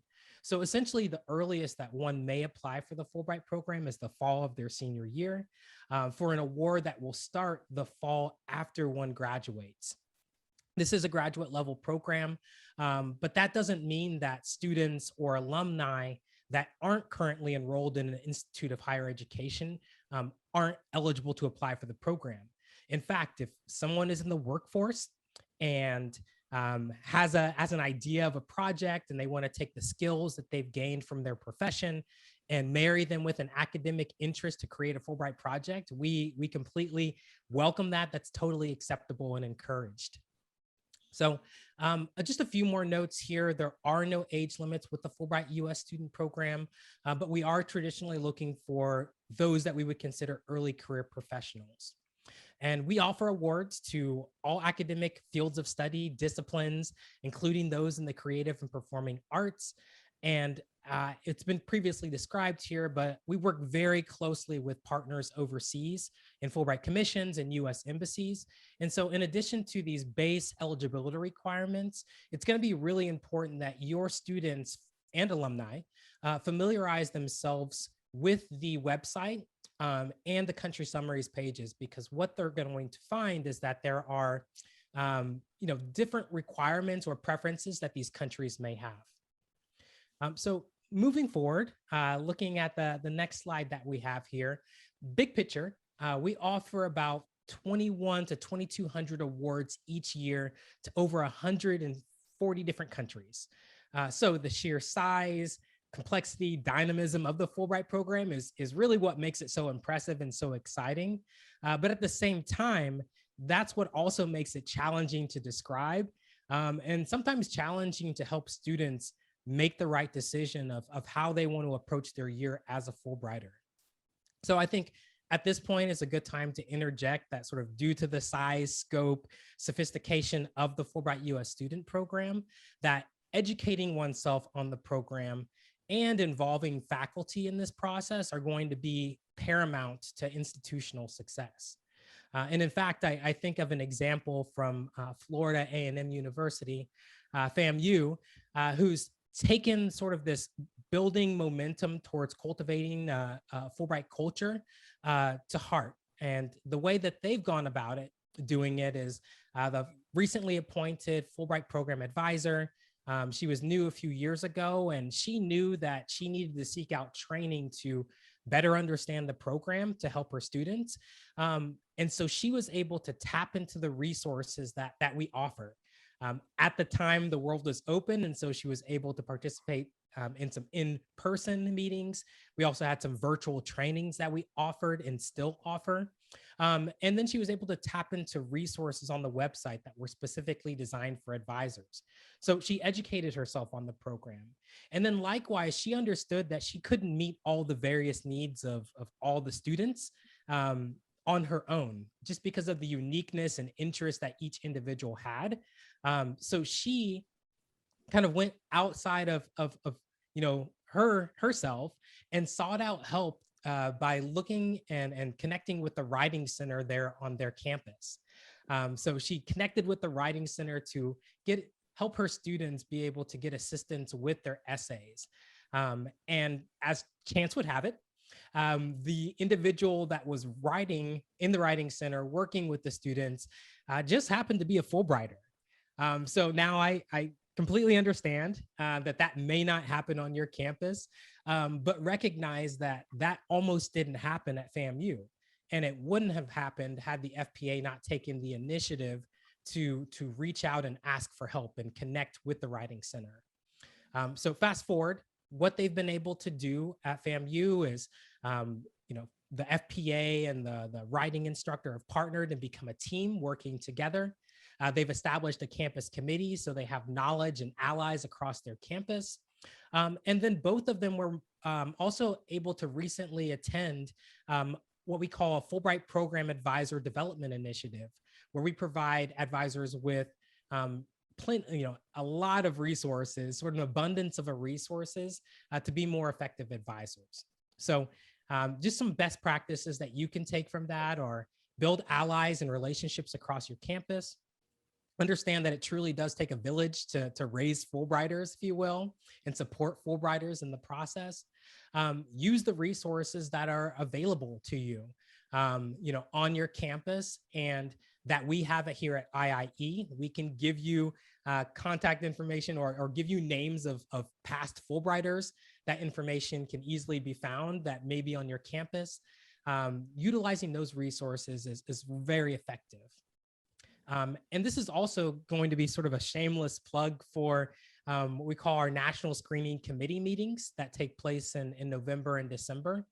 So essentially, the earliest that one may apply for the Fulbright program is the fall of their senior year, for an award that will start the fall after one graduates. This is a graduate level program, but that doesn't mean that students or alumni that aren't currently enrolled in an institute of higher education aren't eligible to apply for the program. In fact, if someone is in the workforce and has an idea of a project and they want to take the skills that they've gained from their profession and marry them with an academic interest to create a Fulbright project, we completely welcome that. That's totally acceptable and encouraged. So just a few more notes here. There are no age limits with the Fulbright US Student Program, but we are traditionally looking for those that we would consider early career professionals. And we offer awards to all academic fields of study, disciplines, including those in the creative and performing arts. And it's been previously described here, but we work very closely with partners overseas in Fulbright commissions and US embassies. And so in addition to these base eligibility requirements, it's going to be really important that your students and alumni familiarize themselves with the website and the country summaries pages, because what they're going to find is that there are different requirements or preferences that these countries may have. So moving forward, looking at the next slide that we have here, big picture, we offer about 21 to 2,200 awards each year to over 140 different countries. So the sheer size, complexity, dynamism of the Fulbright program is really what makes it so impressive and so exciting. But at the same time, that's what also makes it challenging to describe, and sometimes challenging to help students make the right decision of how they want to approach their year as a Fulbrighter. So I think at this point is a good time to interject that sort of due to the size, scope, sophistication of the Fulbright US Student Program, that educating oneself on the program and involving faculty in this process are going to be paramount to institutional success. And in fact, I think of an example from Florida A&M University, FAMU, who's taken sort of this building momentum towards cultivating Fulbright culture to heart. And the way that they've gone about it, doing it is the recently appointed Fulbright program advisor. She was new a few years ago, and she knew that she needed to seek out training to better understand the program to help her students. And so she was able to tap into the resources that we offer. At the time, the world was open, and so she was able to participate in some in-person meetings. We also had some virtual trainings that we offered and still offer. And then she was able to tap into resources on the website that were specifically designed for advisors. So she educated herself on the program. And then likewise, she understood that she couldn't meet all the various needs of all the students on her own, just because of the uniqueness and interest that each individual had. So she kind of went outside of herself and sought out help by looking and connecting with the Writing Center there on their campus. So she connected with the Writing Center to help her students be able to get assistance with their essays. And as chance would have it, the individual that was writing in the Writing Center, working with the students, just happened to be a Fulbrighter. So now I completely understand that may not happen on your campus, but recognize that almost didn't happen at FAMU. And it wouldn't have happened had the FPA not taken the initiative to reach out and ask for help and connect with the Writing Center. So fast forward, what they've been able to do at FAMU is, the FPA and the writing instructor have partnered and become a team working together. They've established a campus committee, so they have knowledge and allies across their campus. And then both of them were also able to recently attend what we call a Fulbright Program Advisor Development Initiative, where we provide advisors with a lot of resources, sort of an abundance of resources to be more effective advisors. So just some best practices that you can take from that are build allies and relationships across your campus. Understand that it truly does take a village to raise Fulbrighters, if you will, and support Fulbrighters in the process. Use the resources that are available to you, on your campus, and that we have it here at IIE. We can give you contact information or give you names of past Fulbrighters. That information can easily be found that may be on your campus. Utilizing those resources is very effective. And this is also going to be sort of a shameless plug for what we call our National Screening Committee meetings that take place in November and December.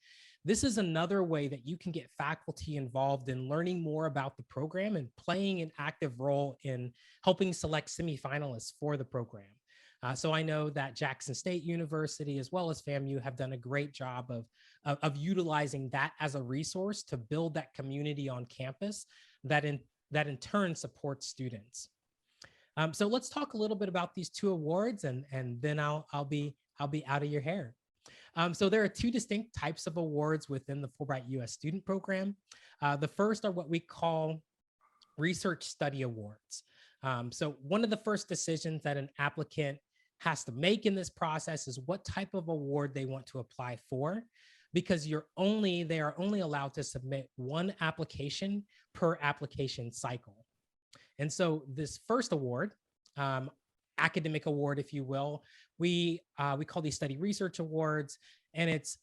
This is another way that you can get faculty involved in learning more about the program and playing an active role in helping select semifinalists for the program. So I know that Jackson State University, as well as FAMU, have done a great job of utilizing that as a resource to build that community on campus that in turn supports students. So let's talk a little bit about these two awards, and then I'll be out of your hair. So there are two distinct types of awards within the Fulbright U.S. Student Program. The first are what we call Research Study Awards. So one of the first decisions that an applicant has to make in this process is what type of award they want to apply for, because they are only allowed to submit one application per application cycle. And so this first award, academic award, if you will, we call these study research awards, and it's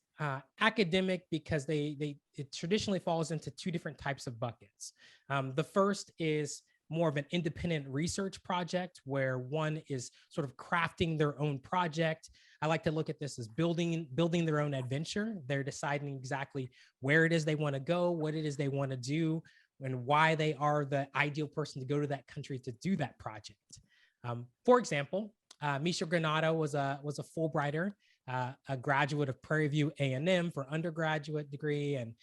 academic because it traditionally falls into two different types of buckets. The first is more of an independent research project where one is sort of crafting their own project. I like to look at this as building their own adventure. They're deciding exactly where it is they want to go, what it is they want to do, and why they are the ideal person to go to that country to do that project. For example, Misha Granado was a Fulbrighter, a graduate of Prairie View A&M for undergraduate degree and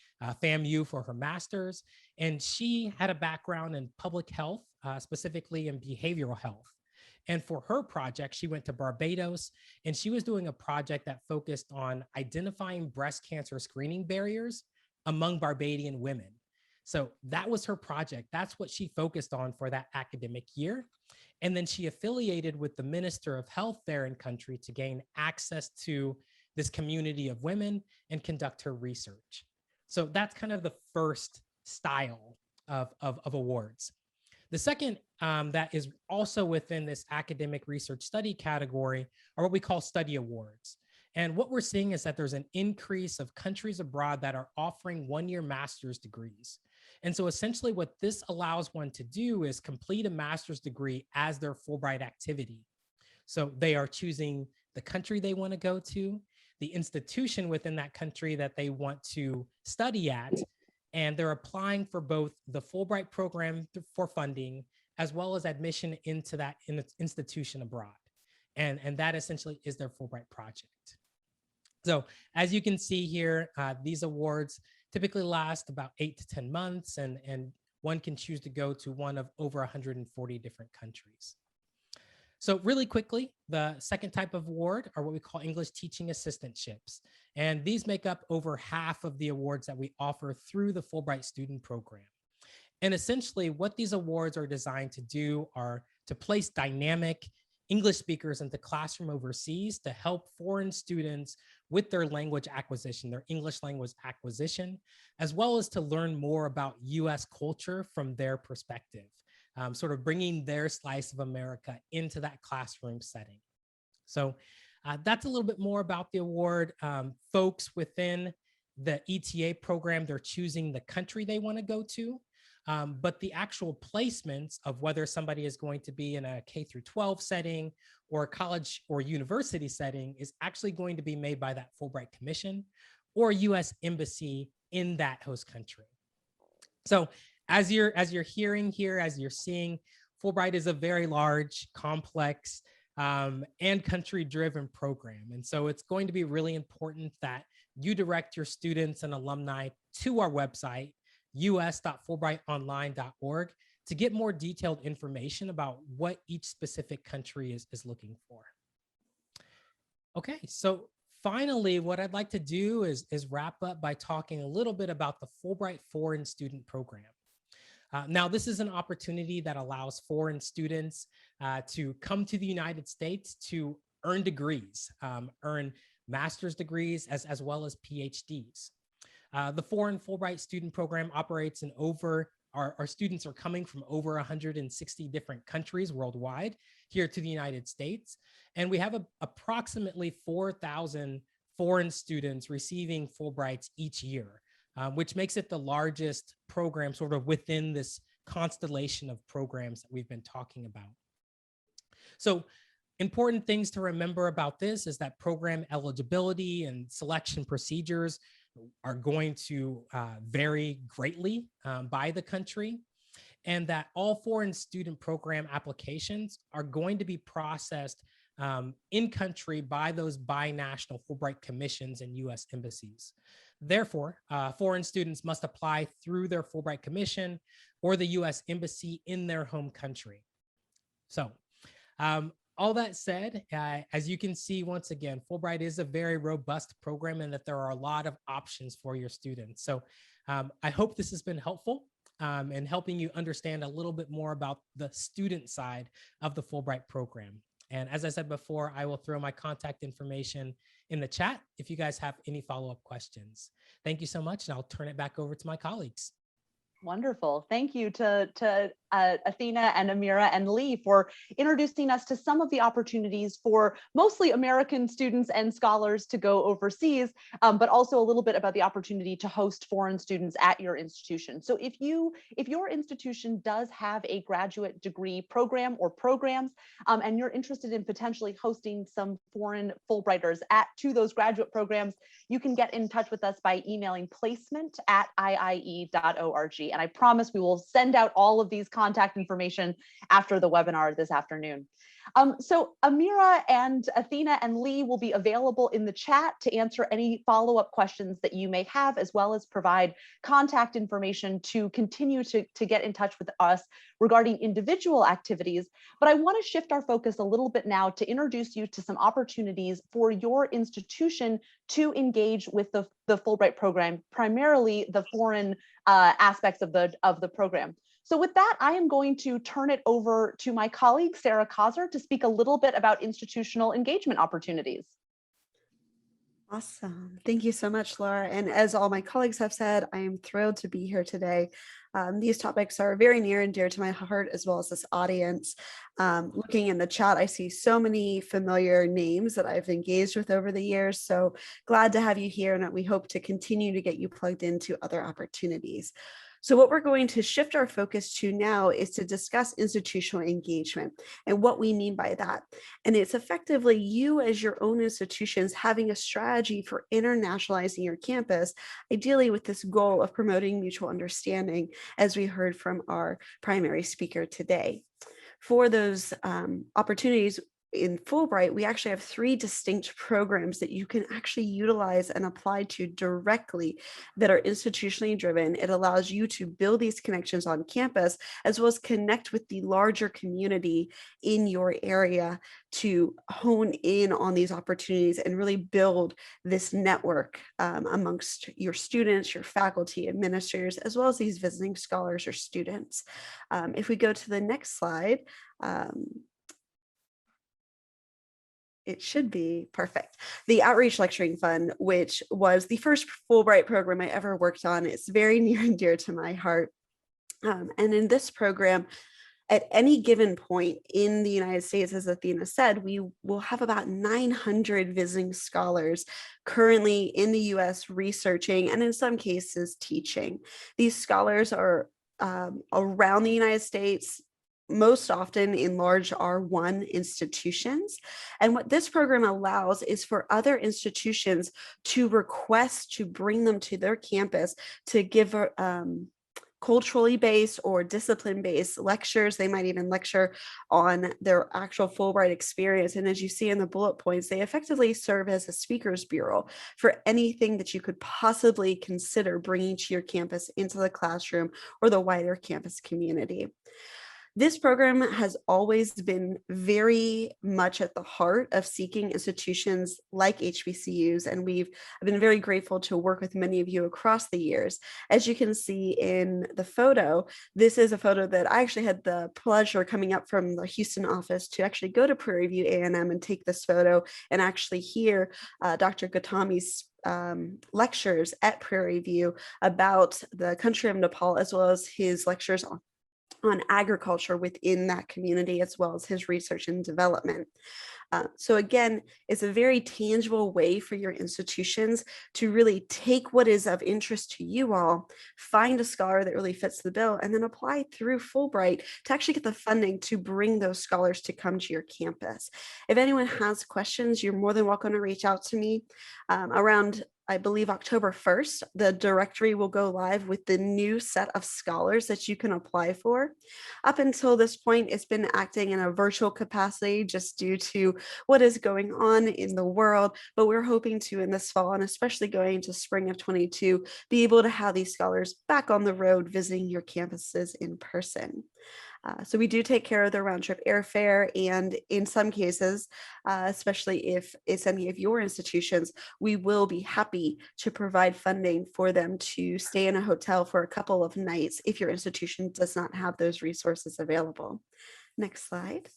FAMU for her master's. And she had a background in public health, specifically in behavioral health. And for her project, she went to Barbados, and she was doing a project that focused on identifying breast cancer screening barriers among Barbadian women. So that was her project. That's what she focused on for that academic year. And then she affiliated with the Minister of Health there in country to gain access to this community of women and conduct her research. So that's kind of the first style of awards. The second that is also within this academic research study category are what we call study awards. And what we're seeing is that there's an increase of countries abroad that are offering one-year master's degrees. And so essentially what this allows one to do is complete a master's degree as their Fulbright activity. So they are choosing the country they want to go to, the institution within that country that they want to study at, and they're applying for both the Fulbright program for funding as well as admission into that institution abroad. And that essentially is their Fulbright project. So as you can see here, these awards typically last about 8 to 10 months, and one can choose to go to one of over 140 different countries. So really quickly, the second type of award are what we call English teaching assistantships. And these make up over half of the awards that we offer through the Fulbright student program. And essentially what these awards are designed to do are to place dynamic English speakers into classroom overseas to help foreign students with their language acquisition, their English language acquisition, as well as to learn more about US culture from their perspective. Sort of bringing their slice of America into that classroom setting. So that's a little bit more about the award. Folks within the ETA program, they're choosing the country they want to go to, but the actual placements of whether somebody is going to be in a K through 12 setting or a college or university setting is actually going to be made by that Fulbright Commission or US Embassy in that host country. So as you're hearing here, as you're seeing, Fulbright is a very large, complex, and country-driven program. And so it's going to be really important that you direct your students and alumni to our website, us.fulbrightonline.org, to get more detailed information about what each specific country is looking for. Okay, so finally, what I'd like to do is wrap up by talking a little bit about the Fulbright Foreign Student Program. Now, this is an opportunity that allows foreign students to come to the United States to earn degrees, earn master's degrees as well as PhDs. The Foreign Fulbright Student Program operates in our students are coming from over 160 different countries worldwide here to the United States. And we have approximately 4,000 foreign students receiving Fulbrights each year. Which makes it the largest program sort of within this constellation of programs that we've been talking about. So important things to remember about this is that program eligibility and selection procedures are going to vary greatly by the country, and that all foreign student program applications are going to be processed in country by those binational Fulbright commissions and US embassies. Therefore, foreign students must apply through their Fulbright Commission or the US Embassy in their home country. So all that said, as you can see, once again, Fulbright is a very robust program and that there are a lot of options for your students. So I hope this has been helpful in helping you understand a little bit more about the student side of the Fulbright program. And as I said before, I will throw my contact information in the chat if you guys have any follow-up questions. Thank you so much, and I'll turn it back over to my colleagues. Wonderful. Thank you to Athena and Amira and Lee for introducing us to some of the opportunities for mostly American students and scholars to go overseas, but also a little bit about the opportunity to host foreign students at your institution. So if your institution does have a graduate degree program or programs, and you're interested in potentially hosting some foreign Fulbrighters to those graduate programs, you can get in touch with us by emailing placement@iie.org. And I promise we will send out all of these contact information after the webinar this afternoon. So Amira and Athena and Lee will be available in the chat to answer any follow-up questions that you may have, as well as provide contact information to continue to get in touch with us regarding individual activities. But I want to shift our focus a little bit now to introduce you to some opportunities for your institution to engage with the Fulbright program, primarily the foreign aspects of the program. So with that, I am going to turn it over to my colleague, Sarah Kaiser, to speak a little bit about institutional engagement opportunities. Awesome. Thank you so much, Laura. And as all my colleagues have said, I am thrilled to be here today. These topics are very near and dear to my heart, as well as this audience. Looking in the chat, I see so many familiar names that I've engaged with over the years. So glad to have you here, and we hope to continue to get you plugged into other opportunities. So what we're going to shift our focus to now is to discuss institutional engagement and what we mean by that. And it's effectively you as your own institutions having a strategy for internationalizing your campus, ideally with this goal of promoting mutual understanding, as we heard from our primary speaker today. For those opportunities, in Fulbright, we actually have 3 distinct programs that you can actually utilize and apply to directly that are institutionally driven. It allows you to build these connections on campus, as well as connect with the larger community in your area to hone in on these opportunities and really build this network amongst your students, your faculty, administrators, as well as these visiting scholars or students. If we go to the next slide, it should be perfect. The Outreach Lecturing Fund, which was the first Fulbright program I ever worked on, it's very near and dear to my heart. And in this program, at any given point in the United States, as Athena said, we will have about 900 visiting scholars currently in the US researching, and in some cases teaching. These scholars are around the United States, most often in large R1 institutions. And what this program allows is for other institutions to request to bring them to their campus to give culturally based or discipline-based lectures. They might even lecture on their actual Fulbright experience. And as you see in the bullet points, they effectively serve as a speakers bureau for anything that you could possibly consider bringing to your campus into the classroom or the wider campus community. This program has always been very much at the heart of seeking institutions like HBCUs, and I've been very grateful to work with many of you across the years. As you can see in the photo, this is a photo that I actually had the pleasure coming up from the Houston office to actually go to Prairie View A&M and take this photo and actually hear Dr. Gautami's lectures at Prairie View about the country of Nepal, as well as his lectures on agriculture within that community, as well as his research and development. So again, it's a very tangible way for your institutions to really take what is of interest to you all, find a scholar that really fits the bill, and then apply through Fulbright to actually get the funding to bring those scholars to come to your campus. If anyone has questions, you're more than welcome to reach out to me. Around, I believe, October 1st, the directory will go live with the new set of scholars that you can apply for. Up until this point, it's been acting in a virtual capacity just due to what is going on in the world, but we're hoping to, in this fall, and especially going into spring of 22, be able to have these scholars back on the road visiting your campuses in person. So we do take care of the round trip airfare, and in some cases, especially if it's any of your institutions, we will be happy to provide funding for them to stay in a hotel for a couple of nights if your institution does not have those resources available. Next slide.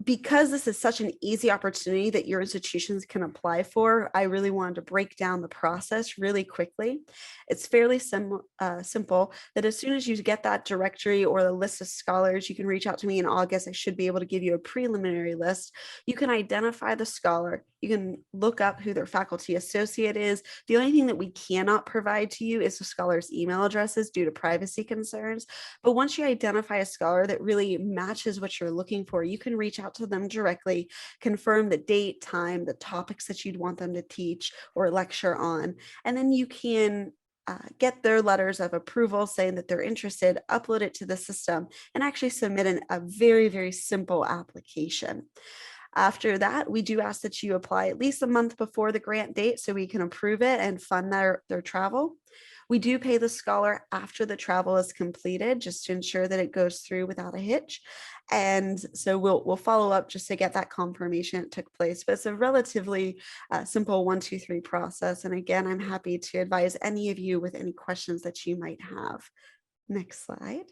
Because this is such an easy opportunity that your institutions can apply for, I really wanted to break down the process really quickly. It's fairly simple that as soon as you get that directory or the list of scholars, you can reach out to me in August. I should be able to give you a preliminary list. You can identify the scholar. You can look up who their faculty associate is. The only thing that we cannot provide to you is the scholar's email addresses due to privacy concerns. But once you identify a scholar that really matches what you're looking for, you can reach out out to them directly, confirm the date, time, the topics that you'd want them to teach or lecture on, and then you can get their letters of approval saying that they're interested, upload it to the system, and actually submit a very, very simple application. After that, we do ask that you apply at least a month before the grant date so we can approve it and fund their travel. We do pay the scholar after the travel is completed, just to ensure that it goes through without a hitch. And so we'll follow up just to get that confirmation it took place. But it's a relatively simple 1, 2, 3 process. And again, I'm happy to advise any of you with any questions that you might have. Next slide.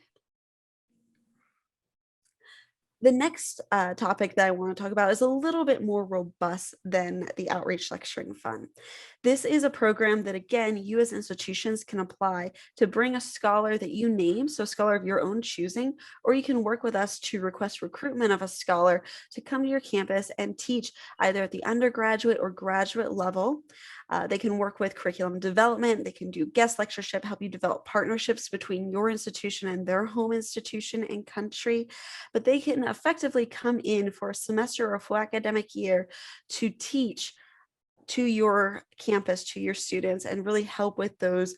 The next topic that I want to talk about is a little bit more robust than the Outreach Lecturing Fund. This is a program that, again, you as institutions can apply to bring a scholar that you name, so a scholar of your own choosing, or you can work with us to request recruitment of a scholar to come to your campus and teach either at the undergraduate or graduate level. They can work with curriculum development, they can do guest lectureship, help you develop partnerships between your institution and their home institution and country, but they can effectively come in for a semester or a full academic year to teach to your campus, to your students, and really help with those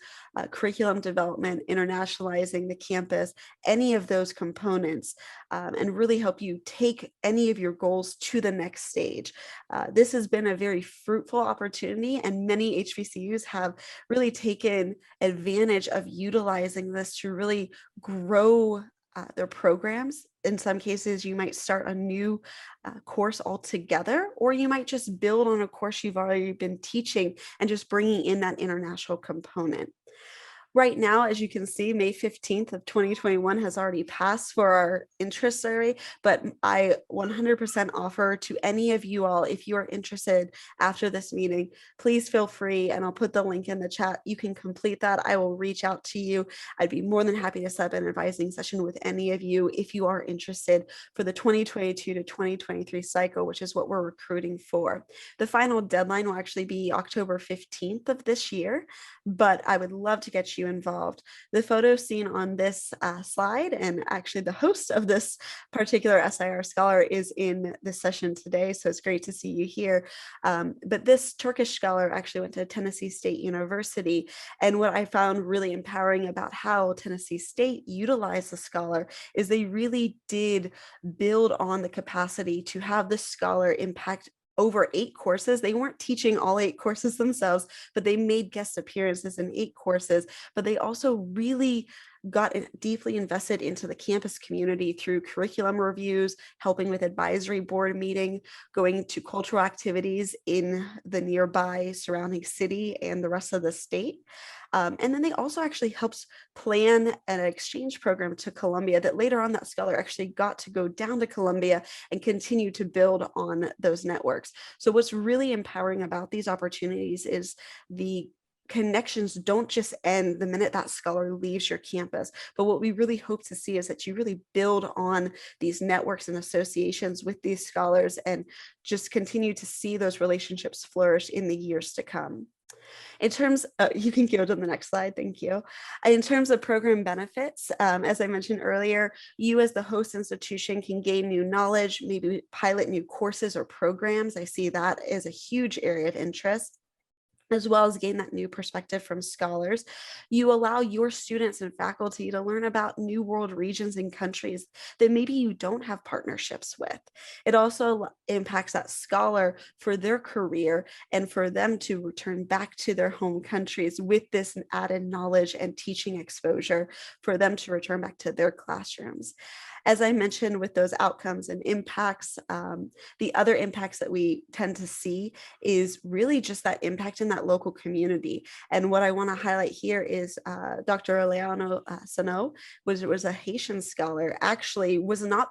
curriculum development, internationalizing the campus, any of those components, and really help you take any of your goals to the next stage. This has been a very fruitful opportunity, and many HBCUs have really taken advantage of utilizing this to really grow their programs. In some cases, you might start a new course altogether, or you might just build on a course you've already been teaching and just bringing in that international component. Right now, as you can see, May 15th of 2021 has already passed for our interest survey, but I 100% offer to any of you all, if you are interested after this meeting, please feel free, and I'll put the link in the chat. You can complete that. I will reach out to you. I'd be more than happy to set up an advising session with any of you if you are interested for the 2022 to 2023 cycle, which is what we're recruiting for. The final deadline will actually be October 15th of this year, but I would love to get you involved. The photo seen on this slide, and actually the host of this particular SIR scholar is in this session today, so it's great to see you here. But this Turkish scholar actually went to Tennessee State University, and what I found really empowering about how Tennessee State utilized the scholar is they really did build on the capacity to have the scholar impact over 8 courses. They weren't teaching all 8 courses themselves, but they made guest appearances in 8 courses, but they also really got deeply invested into the campus community through curriculum reviews, helping with advisory board meeting, going to cultural activities in the nearby surrounding city and the rest of the state. And then they also actually helped plan an exchange program to Columbia that later on that scholar actually got to go down to Columbia and continue to build on those networks. So what's really empowering about these opportunities is the connections don't just end the minute that scholar leaves your campus, but what we really hope to see is that you really build on these networks and associations with these scholars and just continue to see those relationships flourish in the years to come. In terms of, you can go to the next slide, thank you. In terms of program benefits, as I mentioned earlier, you as the host institution can gain new knowledge, maybe pilot new courses or programs. I see that as a huge area of interest, as well as gain that new perspective from scholars. You allow your students and faculty to learn about new world regions and countries that maybe you don't have partnerships with. It also impacts that scholar for their career and for them to return back to their home countries with this added knowledge and teaching exposure for them to return back to their classrooms. As I mentioned, with those outcomes and impacts, the other impacts that we tend to see is really just that impact in that local community. And what I want to highlight here is Dr. Oleano Sano was a Haitian scholar, actually was not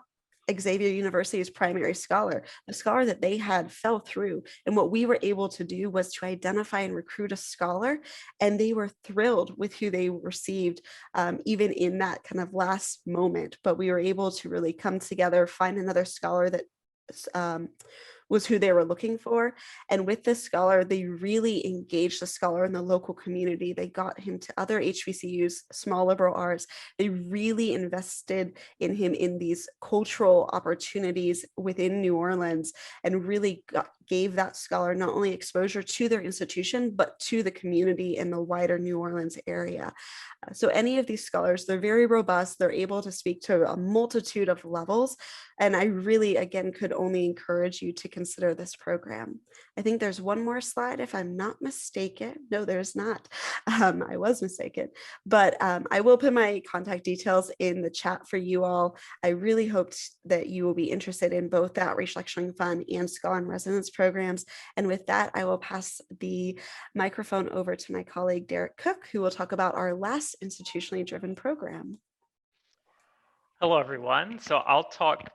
Xavier University's primary scholar. The scholar that they had fell through, and what we were able to do was to identify and recruit a scholar, and they were thrilled with who they received, even in that kind of last moment. But we were able to really come together, find another scholar that was who they were looking for. And with this scholar, they really engaged the scholar in the local community. They got him to other HBCUs, small liberal arts. They really invested in him in these cultural opportunities within New Orleans, and really gave that scholar not only exposure to their institution, but to the community in the wider New Orleans area. So any of these scholars, they're very robust. They're able to speak to a multitude of levels. And I really, again, could only encourage you to consider this program. I think there's one more slide, if I'm not mistaken. No, there's not. I was mistaken. But I will put my contact details in the chat for you all. I really hoped that you will be interested in both the Outreach Lecturing Fund and Scholar in Residence programs. And with that, I will pass the microphone over to my colleague, Derek Cook, who will talk about our last institutionally driven program. Hello, everyone. So I'll talk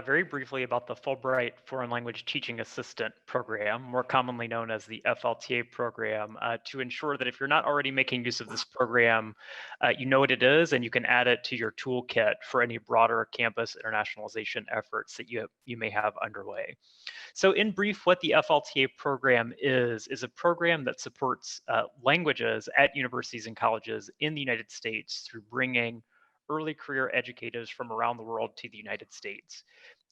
very briefly about the Fulbright Foreign Language Teaching Assistant Program, more commonly known as the FLTA program, to ensure that if you're not already making use of this program, you know what it is and you can add it to your toolkit for any broader campus internationalization efforts that you may have underway. So in brief, what the FLTA program is a program that supports languages at universities and colleges in the United States through bringing early career educators from around the world to the United States.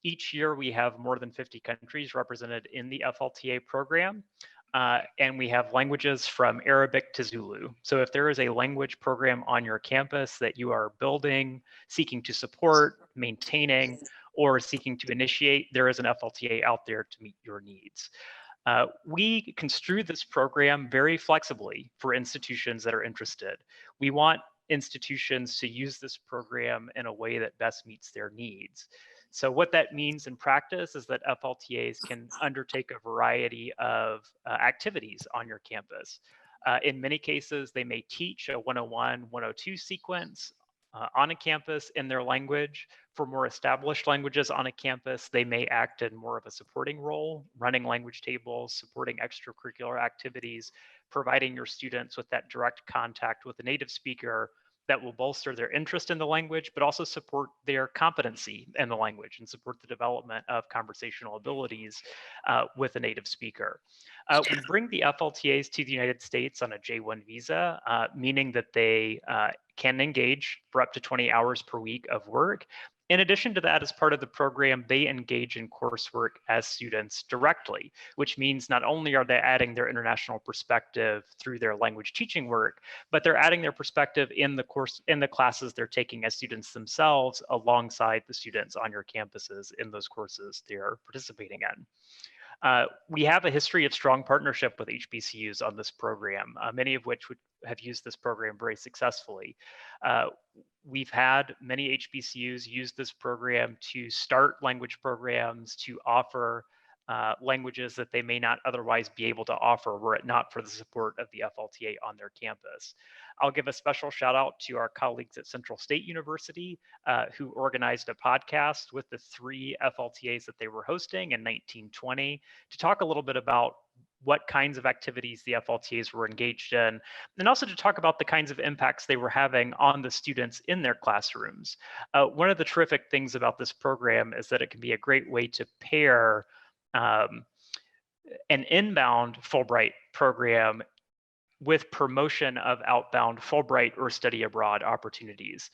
Each year, we have more than 50 countries represented in the FLTA program, and we have languages from Arabic to Zulu. So if there is a language program on your campus that you are building, seeking to support, maintaining, or seeking to initiate, there is an FLTA out there to meet your needs. We construe this program very flexibly for institutions that are interested. We want institutions to use this program in a way that best meets their needs. So what that means in practice is that FLTAs can undertake a variety of activities on your campus. In many cases, they may teach a 101, 102 sequence on a campus in their language. For more established languages on a campus, they may act in more of a supporting role, running language tables, supporting extracurricular activities, providing your students with that direct contact with a native speaker that will bolster their interest in the language, but also support their competency in the language and support the development of conversational abilities with a native speaker. We bring the FLTAs to the United States on a J-1 visa, meaning that they can engage for up to 20 hours per week of work. In addition to that, as part of the program, they engage in coursework as students directly, which means not only are they adding their international perspective through their language teaching work, but they're adding their perspective in the classes they're taking as students themselves, alongside the students on your campuses in those courses they're participating in. We have a history of strong partnership with HBCUs on this program, many of which have used this program very successfully. We've had many HBCUs use this program to start language programs, to offer languages that they may not otherwise be able to offer were it not for the support of the FLTA on their campus. I'll give a special shout out to our colleagues at Central State University who organized a podcast with the 3 FLTAs that they were hosting in 1920 to talk a little bit about what kinds of activities the FLTAs were engaged in, and also to talk about the kinds of impacts they were having on the students in their classrooms. One of the terrific things about this program is that it can be a great way to pair an inbound Fulbright program with promotion of outbound Fulbright or study abroad opportunities.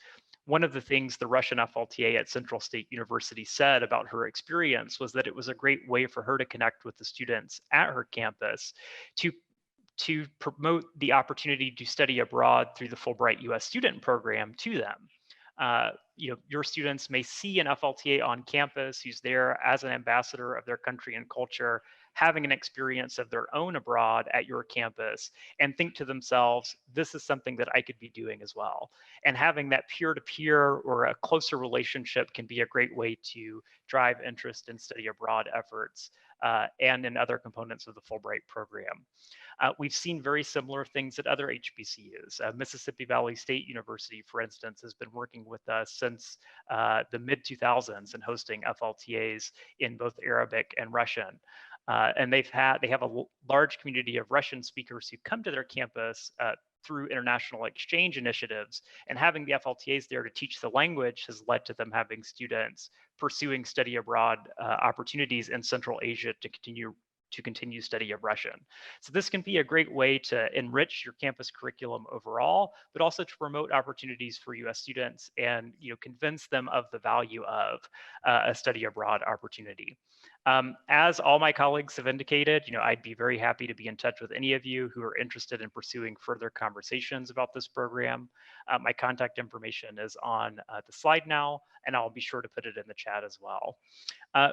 One of the things the Russian FLTA at Central State University said about her experience was that it was a great way for her to connect with the students at her campus to promote the opportunity to study abroad through the Fulbright US student program to them. Your students may see an FLTA on campus who's there as an ambassador of their country and culture, having an experience of their own abroad at your campus, and think to themselves, this is something that I could be doing as well. And having that peer-to-peer or a closer relationship can be a great way to drive interest in study abroad efforts and in other components of the Fulbright program. We've seen very similar things at other HBCUs. Mississippi Valley State University, for instance, has been working with us since the mid-2000s and hosting FLTAs in both Arabic and Russian. And they have a large community of Russian speakers who come to their campus through international exchange initiatives, and having the FLTAs there to teach the language has led to them having students pursuing study abroad opportunities in Central Asia to continue study of Russian. So this can be a great way to enrich your campus curriculum overall, but also to promote opportunities for US students and convince them of the value of a study abroad opportunity. As all my colleagues have indicated, I'd be very happy to be in touch with any of you who are interested in pursuing further conversations about this program. My contact information is on the slide now, and I'll be sure to put it in the chat as well.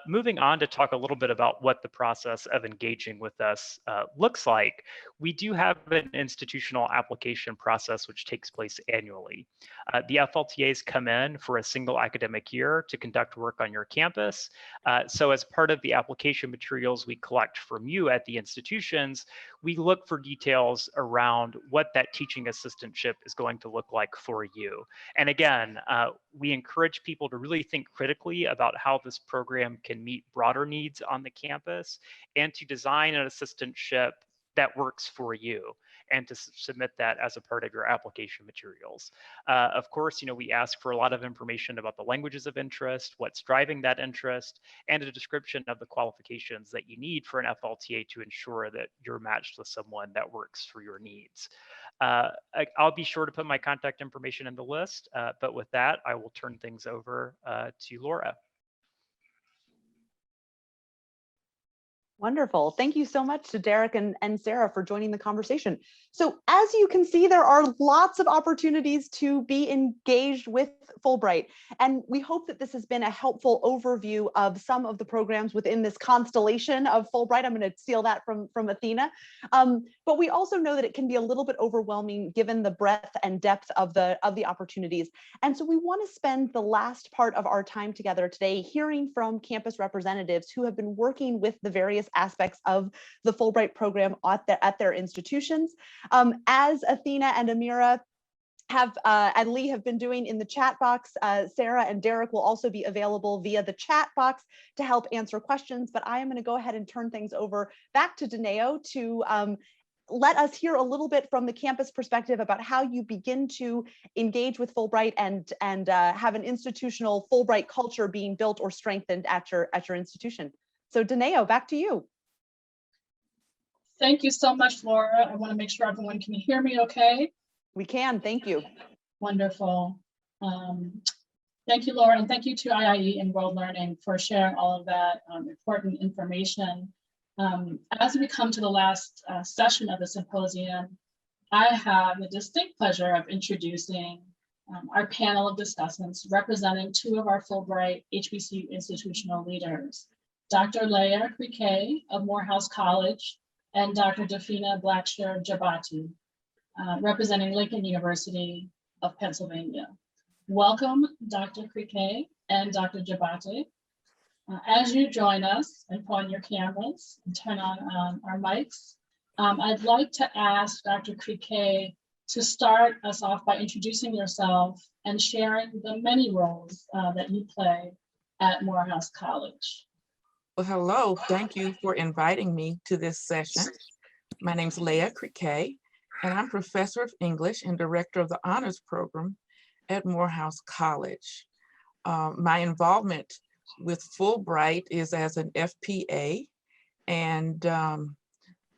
Moving on to talk a little bit about what the process of engaging with us looks like, we do have an institutional application process which takes place annually. The FLTAs come in for a single academic year to conduct work on your campus. So as part of the application materials we collect from you at the institutions, we look for details around what that teaching assistantship is going to look like for you. And again, we encourage people to really think critically about how this program can meet broader needs on the campus and to design an assistantship that works for you and to submit that as a part of your application materials. Of course, we ask for a lot of information about the languages of interest, what's driving that interest, and a description of the qualifications that you need for an FLTA to ensure that you're matched with someone that works for your needs. I'll be sure to put my contact information in the list, but with that, I will turn things over to Laura. Wonderful. Thank you so much to Derek and Sarah for joining the conversation. So as you can see, there are lots of opportunities to be engaged with Fulbright. And we hope that this has been a helpful overview of some of the programs within this constellation of Fulbright. I'm going to steal that from Athena. But we also know that it can be a little bit overwhelming given the breadth and depth of the opportunities. And so we want to spend the last part of our time together today hearing from campus representatives who have been working with the various aspects of the Fulbright program at their institutions. As Athena and Amira and Lee have been doing in the chat box, Sarah and Derek will also be available via the chat box to help answer questions, but I am going to go ahead and turn things over back to Dineo to let us hear a little bit from the campus perspective about how you begin to engage with Fulbright and have an institutional Fulbright culture being built or strengthened at your institution. So Dineo, back to you. Thank you so much, Laura. I want to make sure everyone can hear me okay. We can, thank you. Wonderful. Thank you, Laura, and thank you to IIE and World Learning for sharing all of that important information. As we come to the last session of the symposium, I have the distinct pleasure of introducing our panel of discussants representing two of our Fulbright HBCU institutional leaders, Dr. Leah Criquet of Morehouse College and Dr. Dafina Blacksher-Jabati, representing Lincoln University of Pennsylvania. Welcome, Dr. Criquet and Dr. Jabati. As you join us and put on your cameras and turn on our mics, I'd like to ask Dr. Criquet to start us off by introducing yourself and sharing the many roles that you play at Morehouse College. Well, hello, thank you for inviting me to this session. My name is Leah Criquet, and I'm professor of English and director of the honors program at Morehouse College. My involvement with Fulbright is as an FPA, and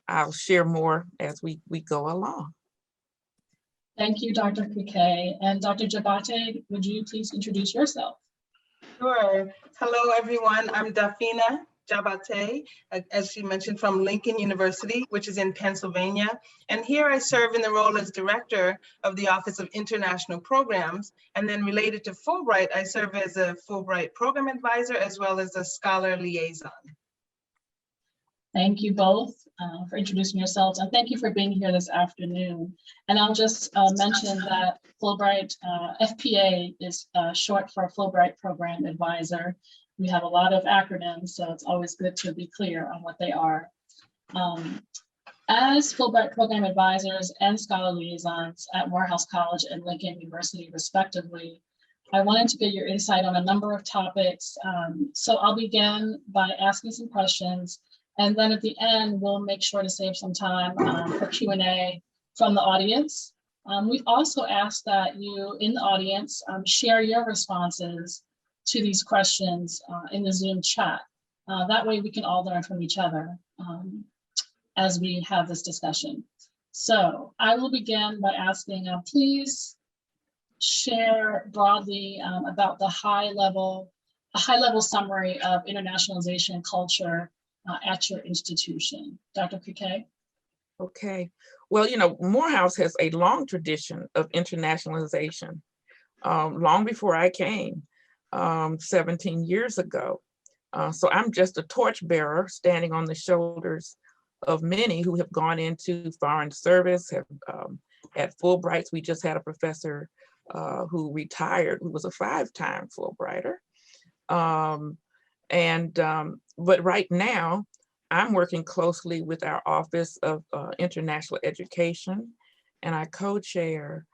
I'll share more as we go along. Thank you, Dr. Criquet. And Dr. Jabati, would you please introduce yourself? Sure. Hello, everyone. I'm Dafina Jabati, as she mentioned, from Lincoln University, which is in Pennsylvania. And here I serve in the role as director of the Office of International Programs. And then related to Fulbright, I serve as a Fulbright program advisor as well as a scholar liaison. Thank you both for introducing yourselves, and thank you for being here this afternoon. And I'll just mention that Fulbright FPA is short for Fulbright Program Advisor. We have a lot of acronyms, so it's always good to be clear on what they are. As Fulbright Program Advisors and Scholar Liaisons at Morehouse College and Lincoln University, respectively, I wanted to get your insight on a number of topics. So I'll begin by asking some questions, and then at the end, we'll make sure to save some time for Q&A from the audience. We also ask that you in the audience share your responses to these questions in the Zoom chat. That way we can all learn from each other as we have this discussion. So I will begin by asking, please share broadly about the high level summary of internationalization culture at your institution. Dr. Criquet? Okay. Well, Morehouse has a long tradition of internationalization, long before I came, 17 years ago. So I'm just a torchbearer standing on the shoulders of many who have gone into foreign service, have at Fulbrights. We just had a professor who retired, who was a 5-time Fulbrighter. But right now, I'm working closely with our Office of International Education, and I co-chair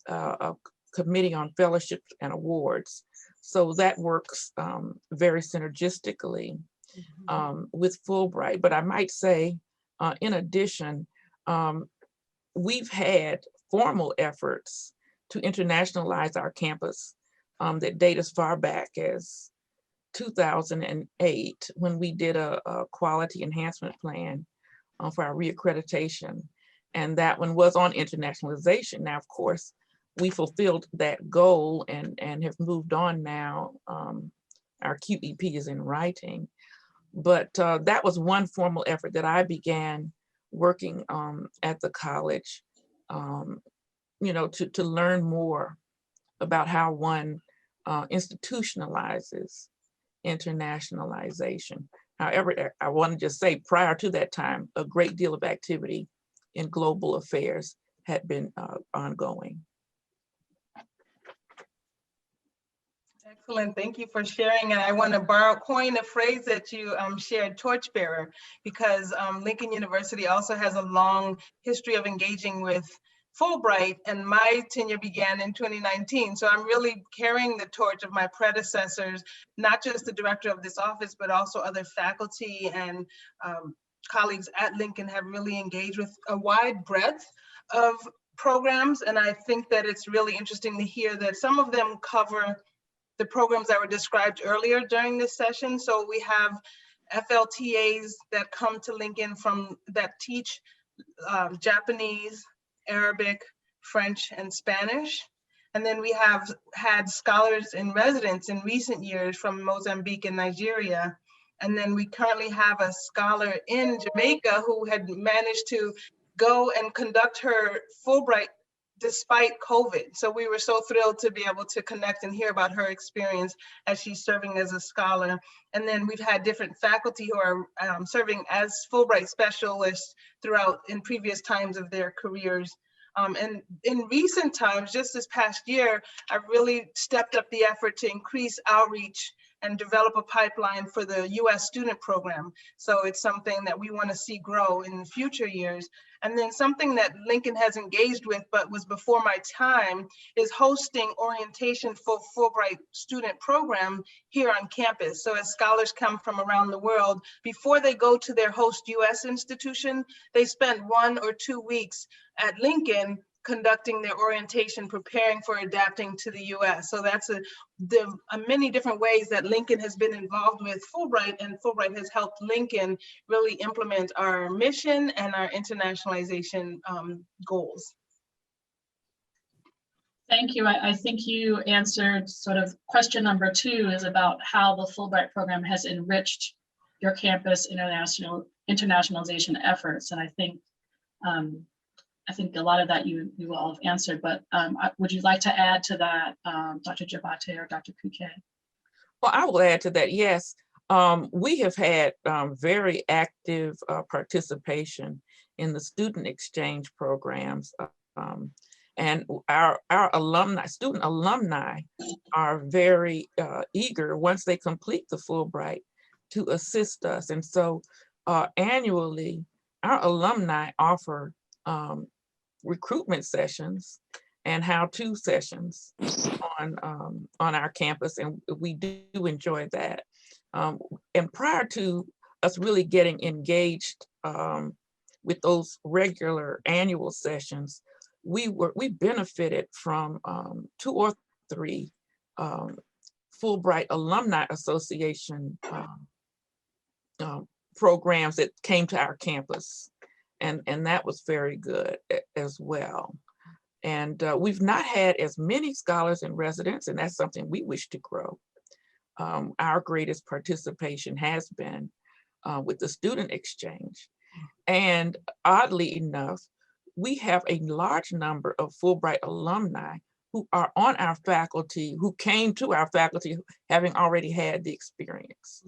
a committee on fellowships and awards. So that works very synergistically with Fulbright. But I might say, in addition, we've had formal efforts to internationalize our campus that date as far back as 2008, when we did a quality enhancement plan for our reaccreditation. And that one was on internationalization. Now, of course, we fulfilled that goal and have moved on now. Our QEP is in writing. But that was one formal effort that I began working at the college, to learn more about how one institutionalizes internationalization. However, I want to just say, prior to that time, a great deal of activity in global affairs had been ongoing. Excellent, thank you for sharing. And I want to coin a phrase that you shared, torchbearer, because Lincoln University also has a long history of engaging with Fulbright, and my tenure began in 2019. So I'm really carrying the torch of my predecessors, not just the director of this office, but also other faculty and colleagues at Lincoln have really engaged with a wide breadth of programs. And I think that it's really interesting to hear that some of them cover the programs that were described earlier during this session. So we have FLTAs that come to Lincoln that teach Japanese, Arabic, French, and Spanish. And then we have had scholars in residence in recent years from Mozambique and Nigeria. And then we currently have a scholar in Jamaica who had managed to go and conduct her Fulbright despite COVID. So we were so thrilled to be able to connect and hear about her experience as she's serving as a scholar. And then we've had different faculty who are serving as Fulbright specialists throughout in previous times of their careers. And in recent times, just this past year, I've really stepped up the effort to increase outreach and develop a pipeline for the US student program. So it's something that we want to see grow in future years. And then something that Lincoln has engaged with, but was before my time, is hosting orientation for Fulbright student program here on campus. So as scholars come from around the world, before they go to their host US institution, they spend 1 or 2 weeks at Lincoln conducting their orientation, preparing for adapting to the US. So that's many different ways that Lincoln has been involved with Fulbright, and Fulbright has helped Lincoln really implement our mission and our internationalization goals. Thank you. I think you answered sort of question number 2 is about how the Fulbright program has enriched your campus internationalization efforts. And I think a lot of that you all have answered, but would you like to add to that, Dr. Jabate or Dr. Criquet? Well, I will add to that, yes. We have had very active participation in the student exchange programs. And our student alumni are very eager once they complete the Fulbright to assist us. And so annually, our alumni offer recruitment sessions and how-to sessions on our campus, and we do enjoy that. And prior to us really getting engaged with those regular annual sessions, we benefited from 2 or 3 Fulbright Alumni Association programs that came to our campus. And that was very good as well. And we've not had as many scholars in residence, and that's something we wish to grow. Our greatest participation has been with the student exchange. And oddly enough, we have a large number of Fulbright alumni who are on our faculty, who came to our faculty having already had the experience.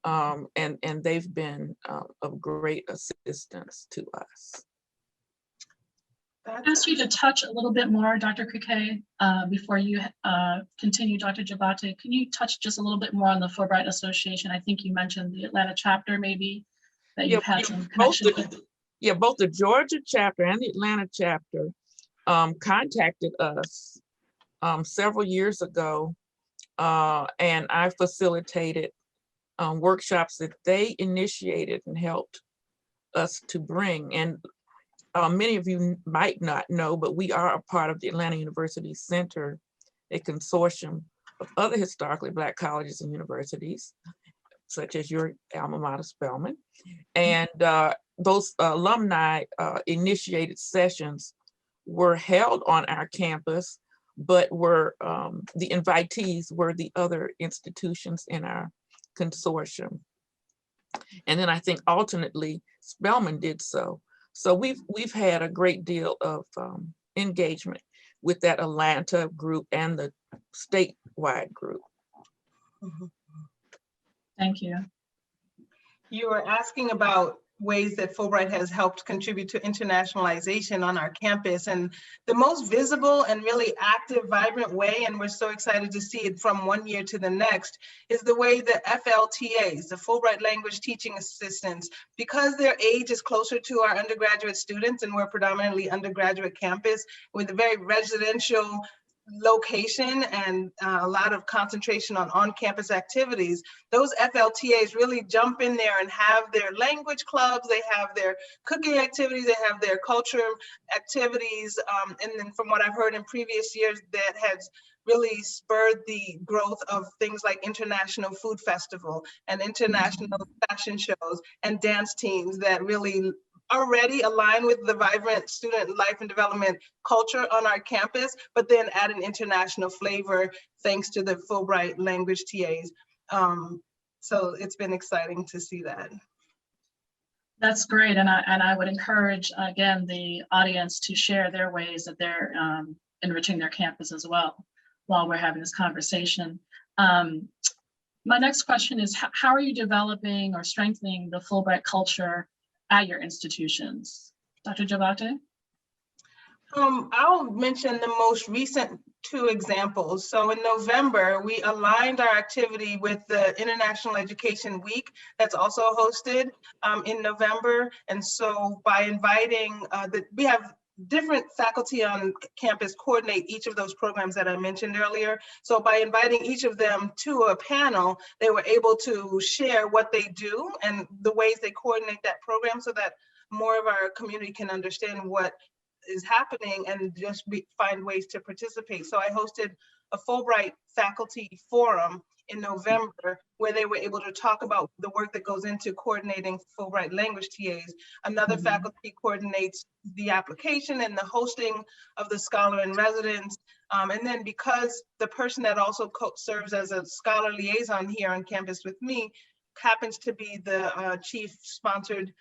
And they've been of great assistance to us. I asked you to touch a little bit more, Dr. Criquet, before you continue, Dr. Jabate. Can you touch just a little bit more on the Fulbright Association? I think you mentioned the Atlanta chapter, maybe, that you've had some connection with. Yeah, both the Georgia chapter and the Atlanta chapter contacted us several years ago, and I facilitated workshops that they initiated and helped us to bring. And many of you might not know, but we are a part of the Atlanta University Center, a consortium of other historically Black colleges and universities, such as your alma mater, Spelman. And those alumni initiated sessions were held on our campus, but were the invitees were the other institutions in our consortium. And then I think alternately Spelman did so. So we've had a great deal of engagement with that Atlanta group and the statewide group. Thank you. You were asking about ways that Fulbright has helped contribute to internationalization on our campus. And the most visible and really active, vibrant way, and we're so excited to see it from one year to the next, is the way the FLTAs, the Fulbright Language Teaching Assistants, because their age is closer to our undergraduate students, and we're predominantly undergraduate campus with a very residential location and a lot of concentration on on-campus activities, those FLTAs really jump in there and have their language clubs, they have their cooking activities, they have their culture activities. And then from what I've heard in previous years, that has really spurred the growth of things like International Food Festival and international fashion shows and dance teams that really already align with the vibrant student life and development culture on our campus, but then add an international flavor thanks to the Fulbright language TAs. So it's been exciting to see that. That's great. And I would encourage, again, the audience to share their ways that they're enriching their campus as well while we're having this conversation. My next question is, how are you developing or strengthening the Fulbright culture at your institutions? Dr. Jabate? I'll mention the most recent 2 examples. So in November, we aligned our activity with the International Education Week that's also hosted in November. And so by inviting, we have different faculty on campus coordinate each of those programs that I mentioned earlier. So by inviting each of them to a panel, they were able to share what they do and the ways they coordinate that program so that more of our community can understand what is happening and just find ways to participate. So I hosted a Fulbright faculty forum in November where they were able to talk about the work that goes into coordinating Fulbright language TAs. Another faculty coordinates the application and the hosting of the scholar in residence. And then because the person that also serves as a scholar liaison here on campus with me happens to be the chief sponsored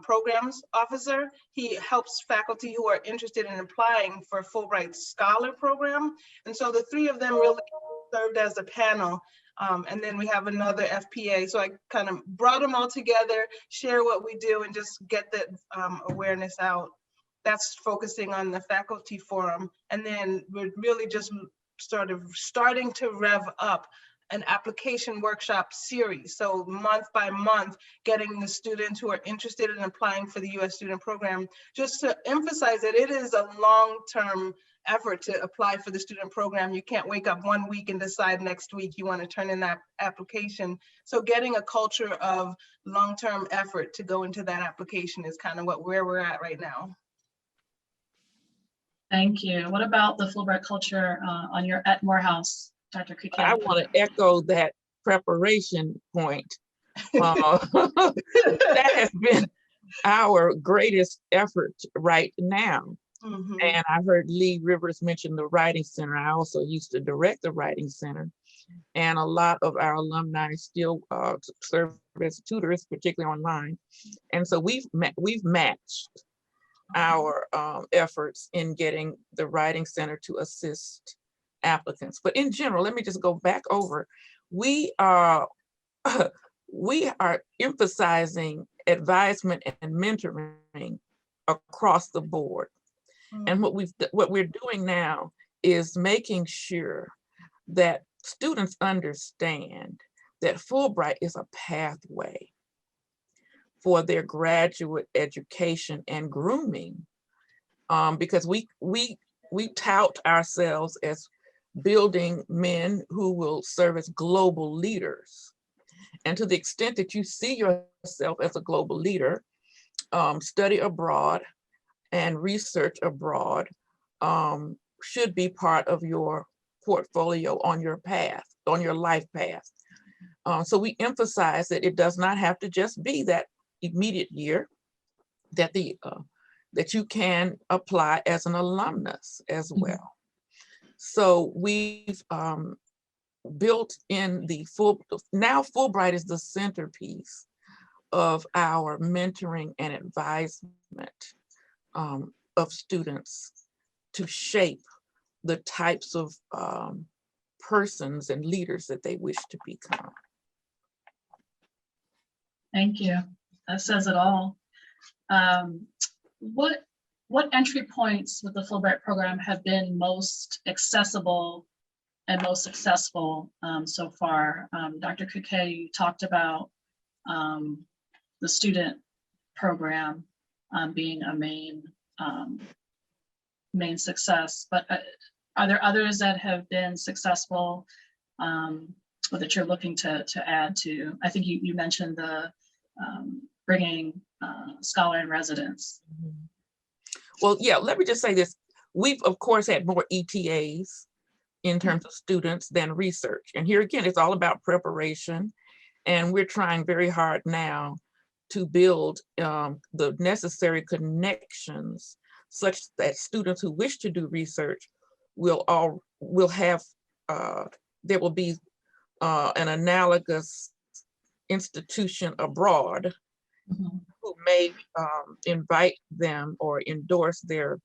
programs officer, he helps faculty who are interested in applying for Fulbright Scholar Program. And so the 3 of them really served as a panel. And then we have another FPA. So I kind of brought them all together, share what we do, and just get that awareness out. That's focusing on the faculty forum. And then we're really just sort of starting to rev up an application workshop series. So month by month, getting the students who are interested in applying for the U.S. student program, just to emphasize that it is a long-term effort to apply for the student program. You can't wake up one week and decide next week you want to turn in that application. So getting a culture of long-term effort to go into that application is kind of where we're at right now. Thank you. What about the Fulbright culture at Morehouse, Dr. Kuke? I want to echo that preparation point. That has been our greatest effort right now. And I heard Lee Rivers mention the Writing Center. I also used to direct the Writing Center. And a lot of our alumni still serve as tutors, particularly online. And so we've matched our efforts in getting the Writing Center to assist applicants. But in general, let me just go back over. We are emphasizing advisement and mentoring across the board. And what we're doing now is making sure that students understand that Fulbright is a pathway for their graduate education and grooming, because we tout ourselves as building men who will serve as global leaders. And to the extent that you see yourself as a global leader, study abroad and research abroad should be part of your portfolio on your path, on your life path. So we emphasize that it does not have to just be that immediate year, that that you can apply as an alumnus as well. So we've built in now Fulbright is the centerpiece of our mentoring and advisement of students to shape the types of persons and leaders that they wish to become. Thank you. That says it all. What entry points with the Fulbright program have been most accessible and most successful so far? Dr. Kuke, you talked about the student program being a main success, but are there others that have been successful or that you're looking to add to? I think you mentioned the bringing scholar in residence. Well, yeah, let me just say this. We've, of course, had more ETAs in terms of students than research. And here again, it's all about preparation. And we're trying very hard now to build the necessary connections such that students who wish to do research will have, there will be an analogous institution abroad who may invite them or endorse their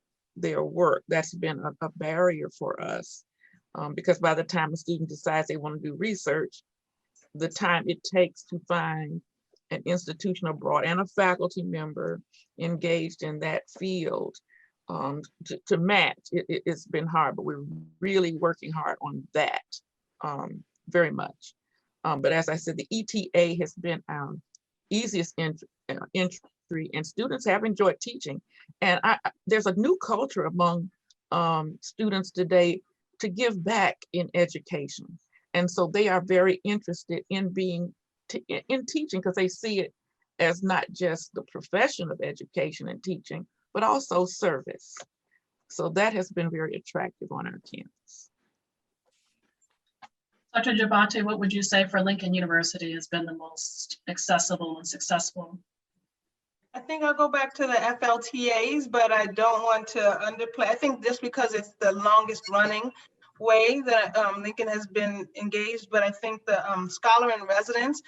work. That's been a barrier for us because by the time a student decides they want to do research, the time it takes to find an institution abroad and a faculty member engaged in that field to match, it's been hard, but we're really working hard on that very much. But as I said, the ETA has been our easiest entry, and students have enjoyed teaching. And there's a new culture among students today to give back in education. And so they are very interested in in teaching because they see it as not just the profession of education and teaching, but also service. So that has been very attractive on our campus. Dr. Jabate, what would you say for Lincoln University has been the most accessible and successful? I think I'll go back to the FLTAs, but I don't want to underplay. I think just because it's the longest running way that Lincoln has been engaged, but I think the Scholar in Residence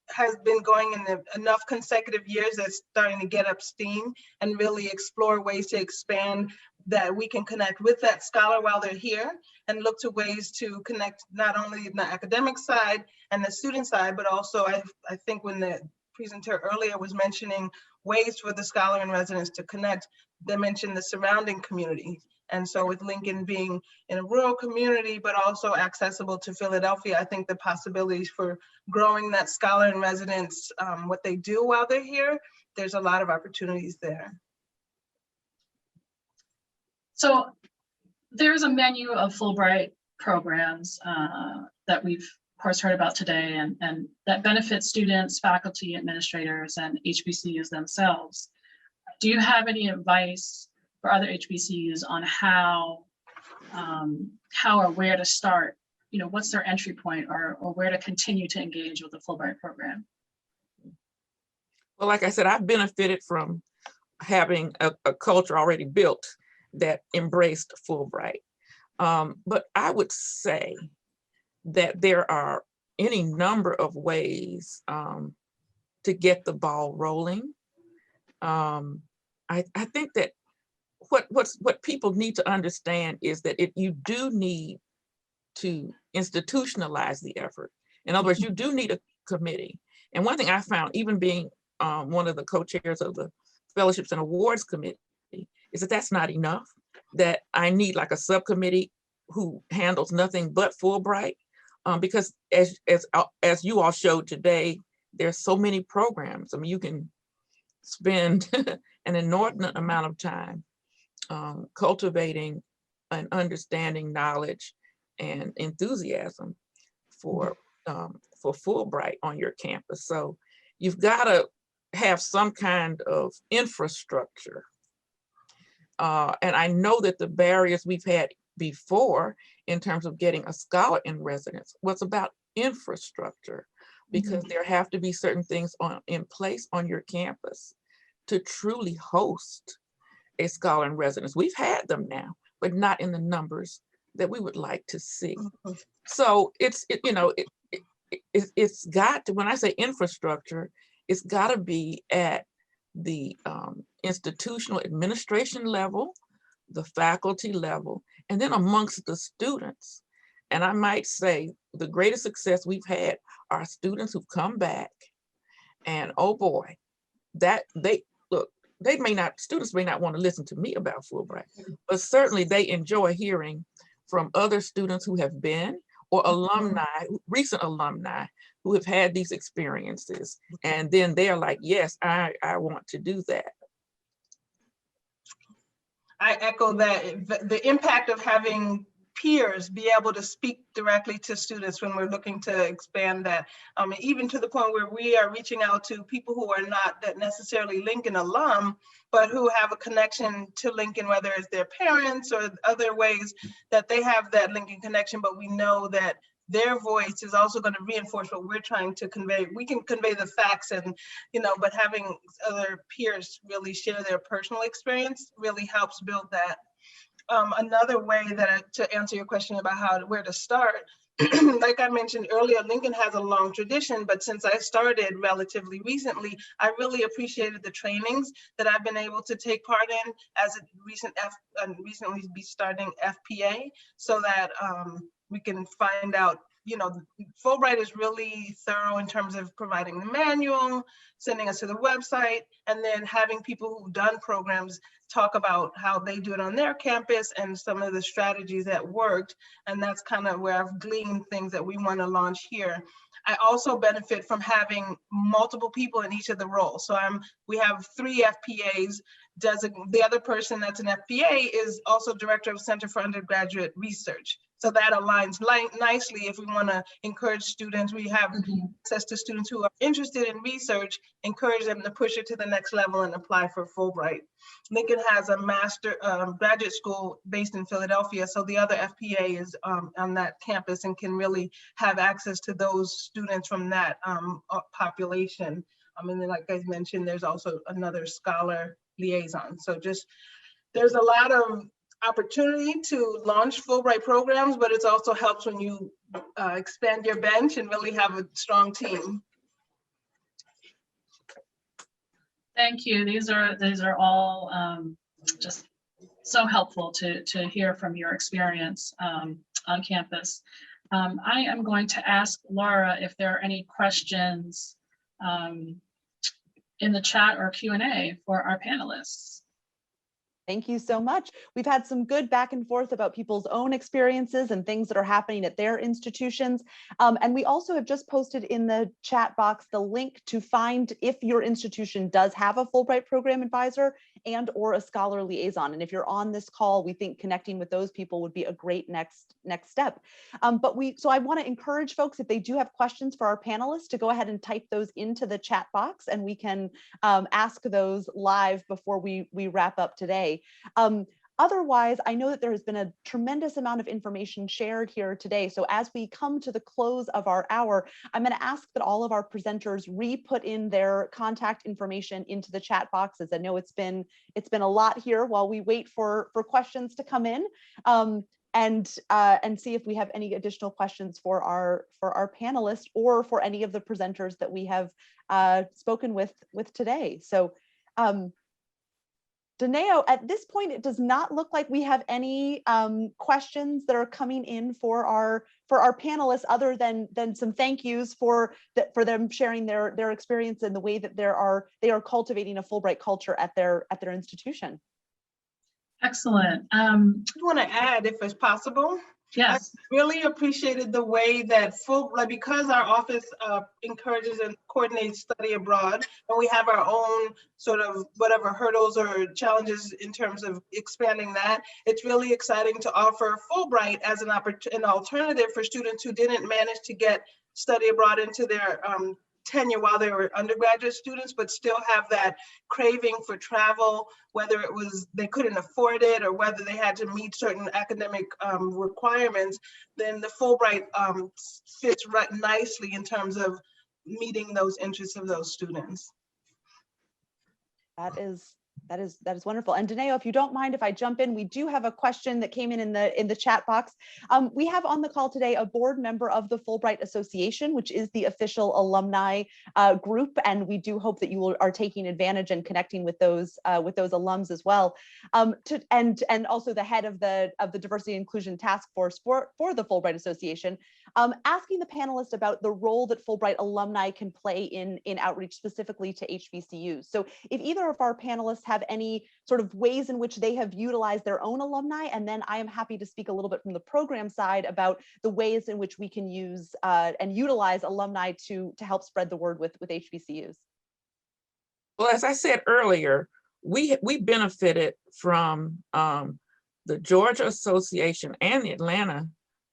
has been going in enough consecutive years that's starting to get up steam and really explore ways to expand that we can connect with that scholar while they're here and look to ways to connect not only the academic side and the student side, but also I think when the presenter earlier was mentioning ways for the Scholar in Residence to connect, they mentioned the surrounding community. And so with Lincoln being in a rural community, but also accessible to Philadelphia, I think the possibilities for growing that Scholar in Residence, what they do while they're here, there's a lot of opportunities there. So there's a menu of Fulbright programs that we've of course heard about today and that benefit students, faculty, administrators, and HBCUs themselves. Do you have any advice for other HBCUs on how or where to start, what's their entry point or where to continue to engage with the Fulbright program? Well, like I said, I've benefited from having a culture already built that embraced Fulbright. But I would say that there are any number of ways to get the ball rolling. I think that what people need to understand is that you do need to institutionalize the effort. In other words, you do need a committee. And one thing I found, even being one of the co-chairs of the Fellowships and Awards Committee, is that that's not enough, that I need like a subcommittee who handles nothing but Fulbright, because as you all showed today, there's so many programs. I mean, you can spend an inordinate amount of time cultivating and understanding knowledge and enthusiasm for Fulbright on your campus. So you've got to have some kind of infrastructure. And I know that the barriers we've had before in terms of getting a scholar in residence was about infrastructure, because there have to be certain things in place on your campus to truly host a scholar in residence. We've had them now, but not in the numbers that we would like to see. So it's got to, when I say infrastructure, it's got to be at the institutional administration level, the faculty level, and then amongst the students. And I might say the greatest success we've had are students who've come back, and oh boy, that students may not want to listen to me about Fulbright, but certainly they enjoy hearing from other students who have been, or alumni, recent alumni who have had these experiences. And then they're like, yes, I want to do that. I echo that. The impact of having peers be able to speak directly to students when we're looking to expand that, even to the point where we are reaching out to people who are not that necessarily Lincoln alum, but who have a connection to Lincoln, whether it's their parents or other ways that they have that Lincoln connection, but we know that their voice is also going to reinforce what we're trying to convey. We can convey the facts and, but having other peers really share their personal experience really helps build that. Another way to answer your question about where to start, like I mentioned earlier, Lincoln has a long tradition, but since I started relatively recently, I really appreciated the trainings that I've been able to take part in as a recently be starting FPA, so that we can find out, Fulbright is really thorough in terms of providing the manual, sending us to the website, and then having people who've done programs talk about how they do it on their campus and some of the strategies that worked. And that's kind of where I've gleaned things that we want to launch here. I also benefit from having multiple people in each of the roles. So we have 3 FPAs. The other person that's an FPA is also director of Center for Undergraduate Research. So that aligns nicely if we want to encourage students. We have access to students who are interested in research, encourage them to push it to the next level and apply for Fulbright. Lincoln has a master graduate school based in Philadelphia, so the other FPA is on that campus and can really have access to those students from that population. And then, like I mentioned, there's also another scholar liaison. So there's a lot of opportunity to launch Fulbright programs, but it also helps when you expand your bench and really have a strong team. Thank you. These are all just so helpful to hear from your experience on campus. I am going to ask Laura if there are any questions in the chat or Q&A for our panelists. Thank you so much. We've had some good back and forth about people's own experiences and things that are happening at their institutions. And we also have just posted in the chat box the link to find if your institution does have a Fulbright program advisor and or a scholar liaison. And if you're on this call, we think connecting with those people would be a great next step. So I want to encourage folks, if they do have questions for our panelists, to go ahead and type those into the chat box, and we can ask those live before we wrap up today. Otherwise, I know that there has been a tremendous amount of information shared here today. So as we come to the close of our hour, I'm going to ask that all of our presenters re-put in their contact information into the chat boxes. I know it's been a lot here while we wait for questions to come in, and see if we have any additional questions for our panelists or for any of the presenters that we have spoken with today. So. Daneo, at this point, it does not look like we have any questions that are coming in for our panelists, other than some thank yous for them sharing their experience and the way that they are cultivating a Fulbright culture at their institution. Excellent. I want to add, if it's possible. Yes. I really appreciated the way that because our office encourages and coordinates study abroad, and we have our own sort of whatever hurdles or challenges in terms of expanding that, it's really exciting to offer Fulbright as an alternative for students who didn't manage to get study abroad into their tenure while they were undergraduate students, but still have that craving for travel, whether it was they couldn't afford it or whether they had to meet certain academic requirements. Then the Fulbright fits right nicely in terms of meeting those interests of those students. That is wonderful. And Daneo, if you don't mind if I jump in, we do have a question that came in the chat box. We have on the call today a board member of the Fulbright Association, which is the official alumni group, and we do hope that you are taking advantage and connecting with those alums as well. And also the head of the Diversity and Inclusion Task Force for the Fulbright Association, asking the panelists about the role that Fulbright alumni can play in outreach specifically to HBCUs. So if either of our panelists have any sort of ways in which they have utilized their own alumni, and then I am happy to speak a little bit from the program side about the ways in which we can use and utilize alumni to help spread the word with HBCUs. Well, as I said earlier, we benefited from the Georgia Association and the Atlanta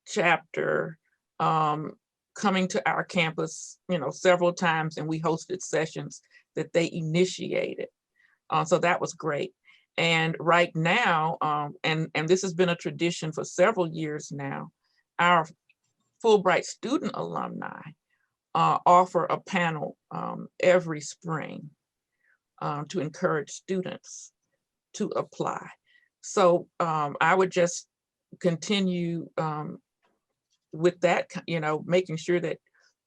chapter coming to our campus, several times, and we hosted sessions that they initiated. So that was great. And right now, and this has been a tradition for several years now, our Fulbright student alumni offer a panel every spring to encourage students to apply. So I would just continue with that, making sure that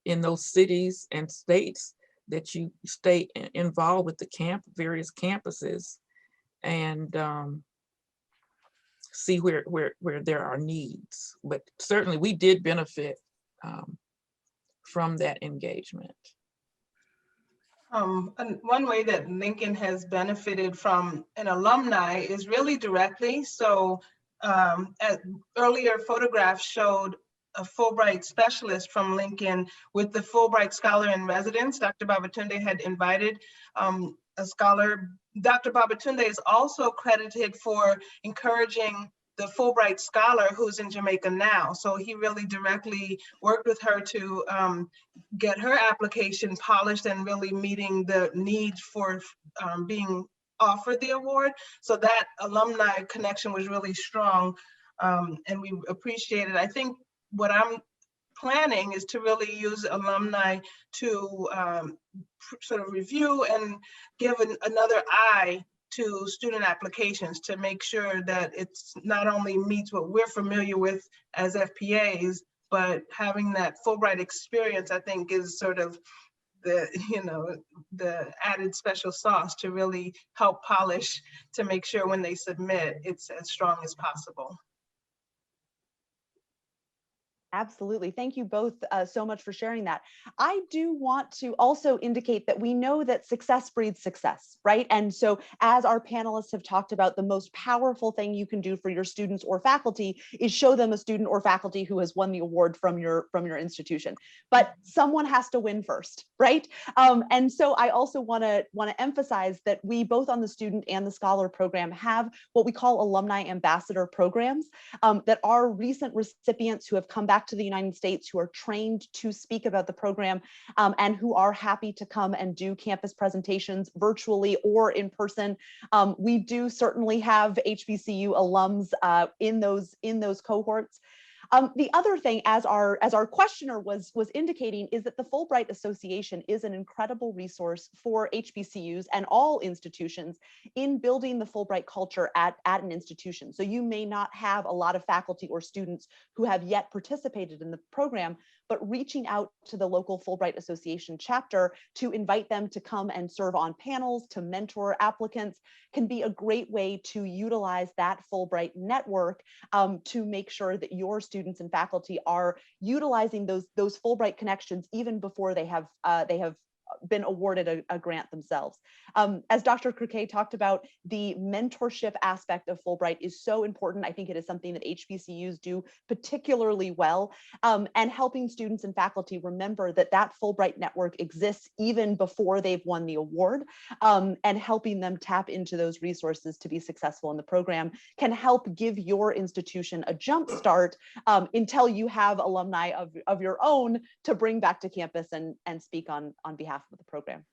in those cities and states that you stay involved with the various campuses, and see where there are needs. But certainly we did benefit from that engagement. And one way that Lincoln has benefited from an alumni is really directly. So earlier photographs showed a Fulbright specialist from Lincoln with the Fulbright Scholar in Residence. Dr. Babatunde had invited a scholar. Dr. Babatunde is also credited for encouraging the Fulbright Scholar who's in Jamaica now. So he really directly worked with her to get her application polished and really meeting the needs for being offered the award. So that alumni connection was really strong, and we appreciate it. I think what I'm planning is to really use alumni to sort of review and give another eye to student applications to make sure that it's not only meets what we're familiar with as FPAs, but having that Fulbright experience, I think, is sort of the added special sauce to really help polish to make sure when they submit, it's as strong as possible. Absolutely. Thank you both so much for sharing that. I do want to also indicate that we know that success breeds success, right? And so as our panelists have talked about, the most powerful thing you can do for your students or faculty is show them a student or faculty who has won the award from your institution. But someone has to win first, right? And so I also want to emphasize that we both on the student and the scholar program have what we call alumni ambassador programs that are recent recipients who have come back to the United States, who are trained to speak about the program, and who are happy to come and do campus presentations virtually or in person. We do certainly have HBCU alums in those cohorts. The other thing, as our questioner was indicating, is that the Fulbright Association is an incredible resource for HBCUs and all institutions in building the Fulbright culture at an institution. So you may not have a lot of faculty or students who have yet participated in the program, but reaching out to the local Fulbright Association chapter to invite them to come and serve on panels, to mentor applicants, can be a great way to utilize that Fulbright network to make sure that your students and faculty are utilizing those Fulbright connections even before they have been awarded a grant themselves. As Dr. Criquet talked about, the mentorship aspect of Fulbright is so important. I think it is something that HBCUs do particularly well, and helping students and faculty remember that that Fulbright network exists even before they've won the award, and helping them tap into those resources to be successful in the program can help give your institution a jump start until you have alumni of your own to bring back to campus and speak on behalf of the program.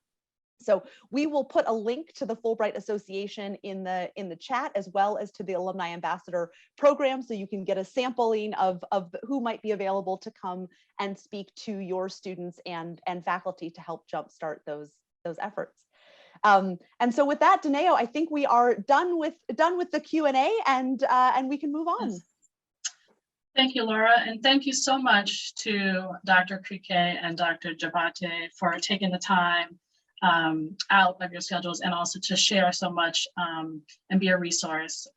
So we will put a link to the Fulbright Association in the chat, as well as to the Alumni Ambassador program, so you can get a sampling of who might be available to come and speak to your students and faculty to help jumpstart those efforts. And so with that, Dineo, I think we are done with the Q&A, and we can move on. Yes. Thank you, Laura, and thank you so much to Dr. Criquet and Dr. Jabate for taking the time out of your schedules, and also to share so much and be a resource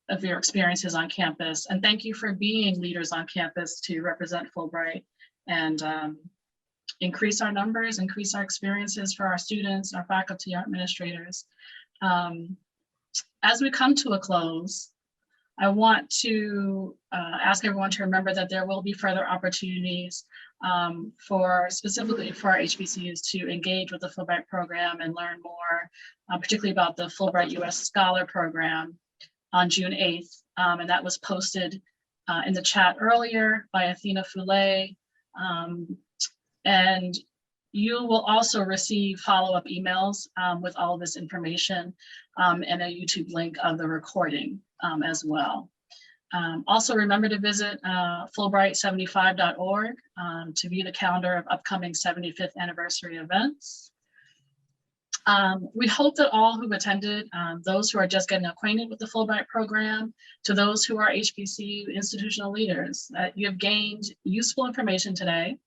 of your experiences on campus. And thank you for being leaders on campus to represent Fulbright and increase our numbers, increase our experiences for our students, our faculty, our administrators. As we come to a close, I want to ask everyone to remember that there will be further opportunities specifically for our HBCUs to engage with the Fulbright program and learn more, particularly about the Fulbright U.S. Scholar Program on June 8th. And that was posted in the chat earlier by Athena Foulé. And you will also receive follow-up emails with all of this information and a YouTube link of the recording as well. Also remember to visit Fulbright75.org to view the calendar of upcoming 75th anniversary events. We hope that all who've attended, those who are just getting acquainted with the Fulbright program, to those who are HBCU institutional leaders, that you have gained useful information today.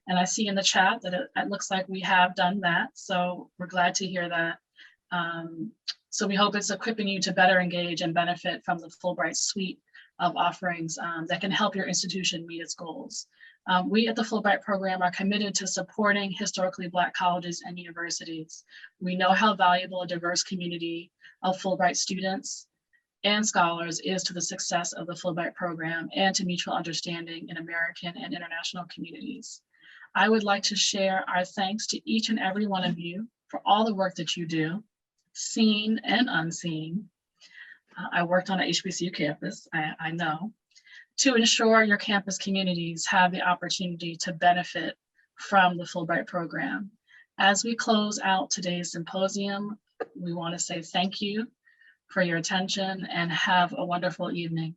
And I see in the chat that it looks like we have done that. So we're glad to hear that. So we hope it's equipping you to better engage and benefit from the Fulbright suite of offerings that can help your institution meet its goals. We at the Fulbright program are committed to supporting historically Black colleges and universities. We know how valuable a diverse community of Fulbright students and scholars is to the success of the Fulbright program and to mutual understanding in American and international communities. I would like to share our thanks to each and every one of you for all the work that you do, seen and unseen. I worked on an HBCU campus, I know, to ensure your campus communities have the opportunity to benefit from the Fulbright program. As we close out today's symposium, we want to say thank you for your attention and have a wonderful evening.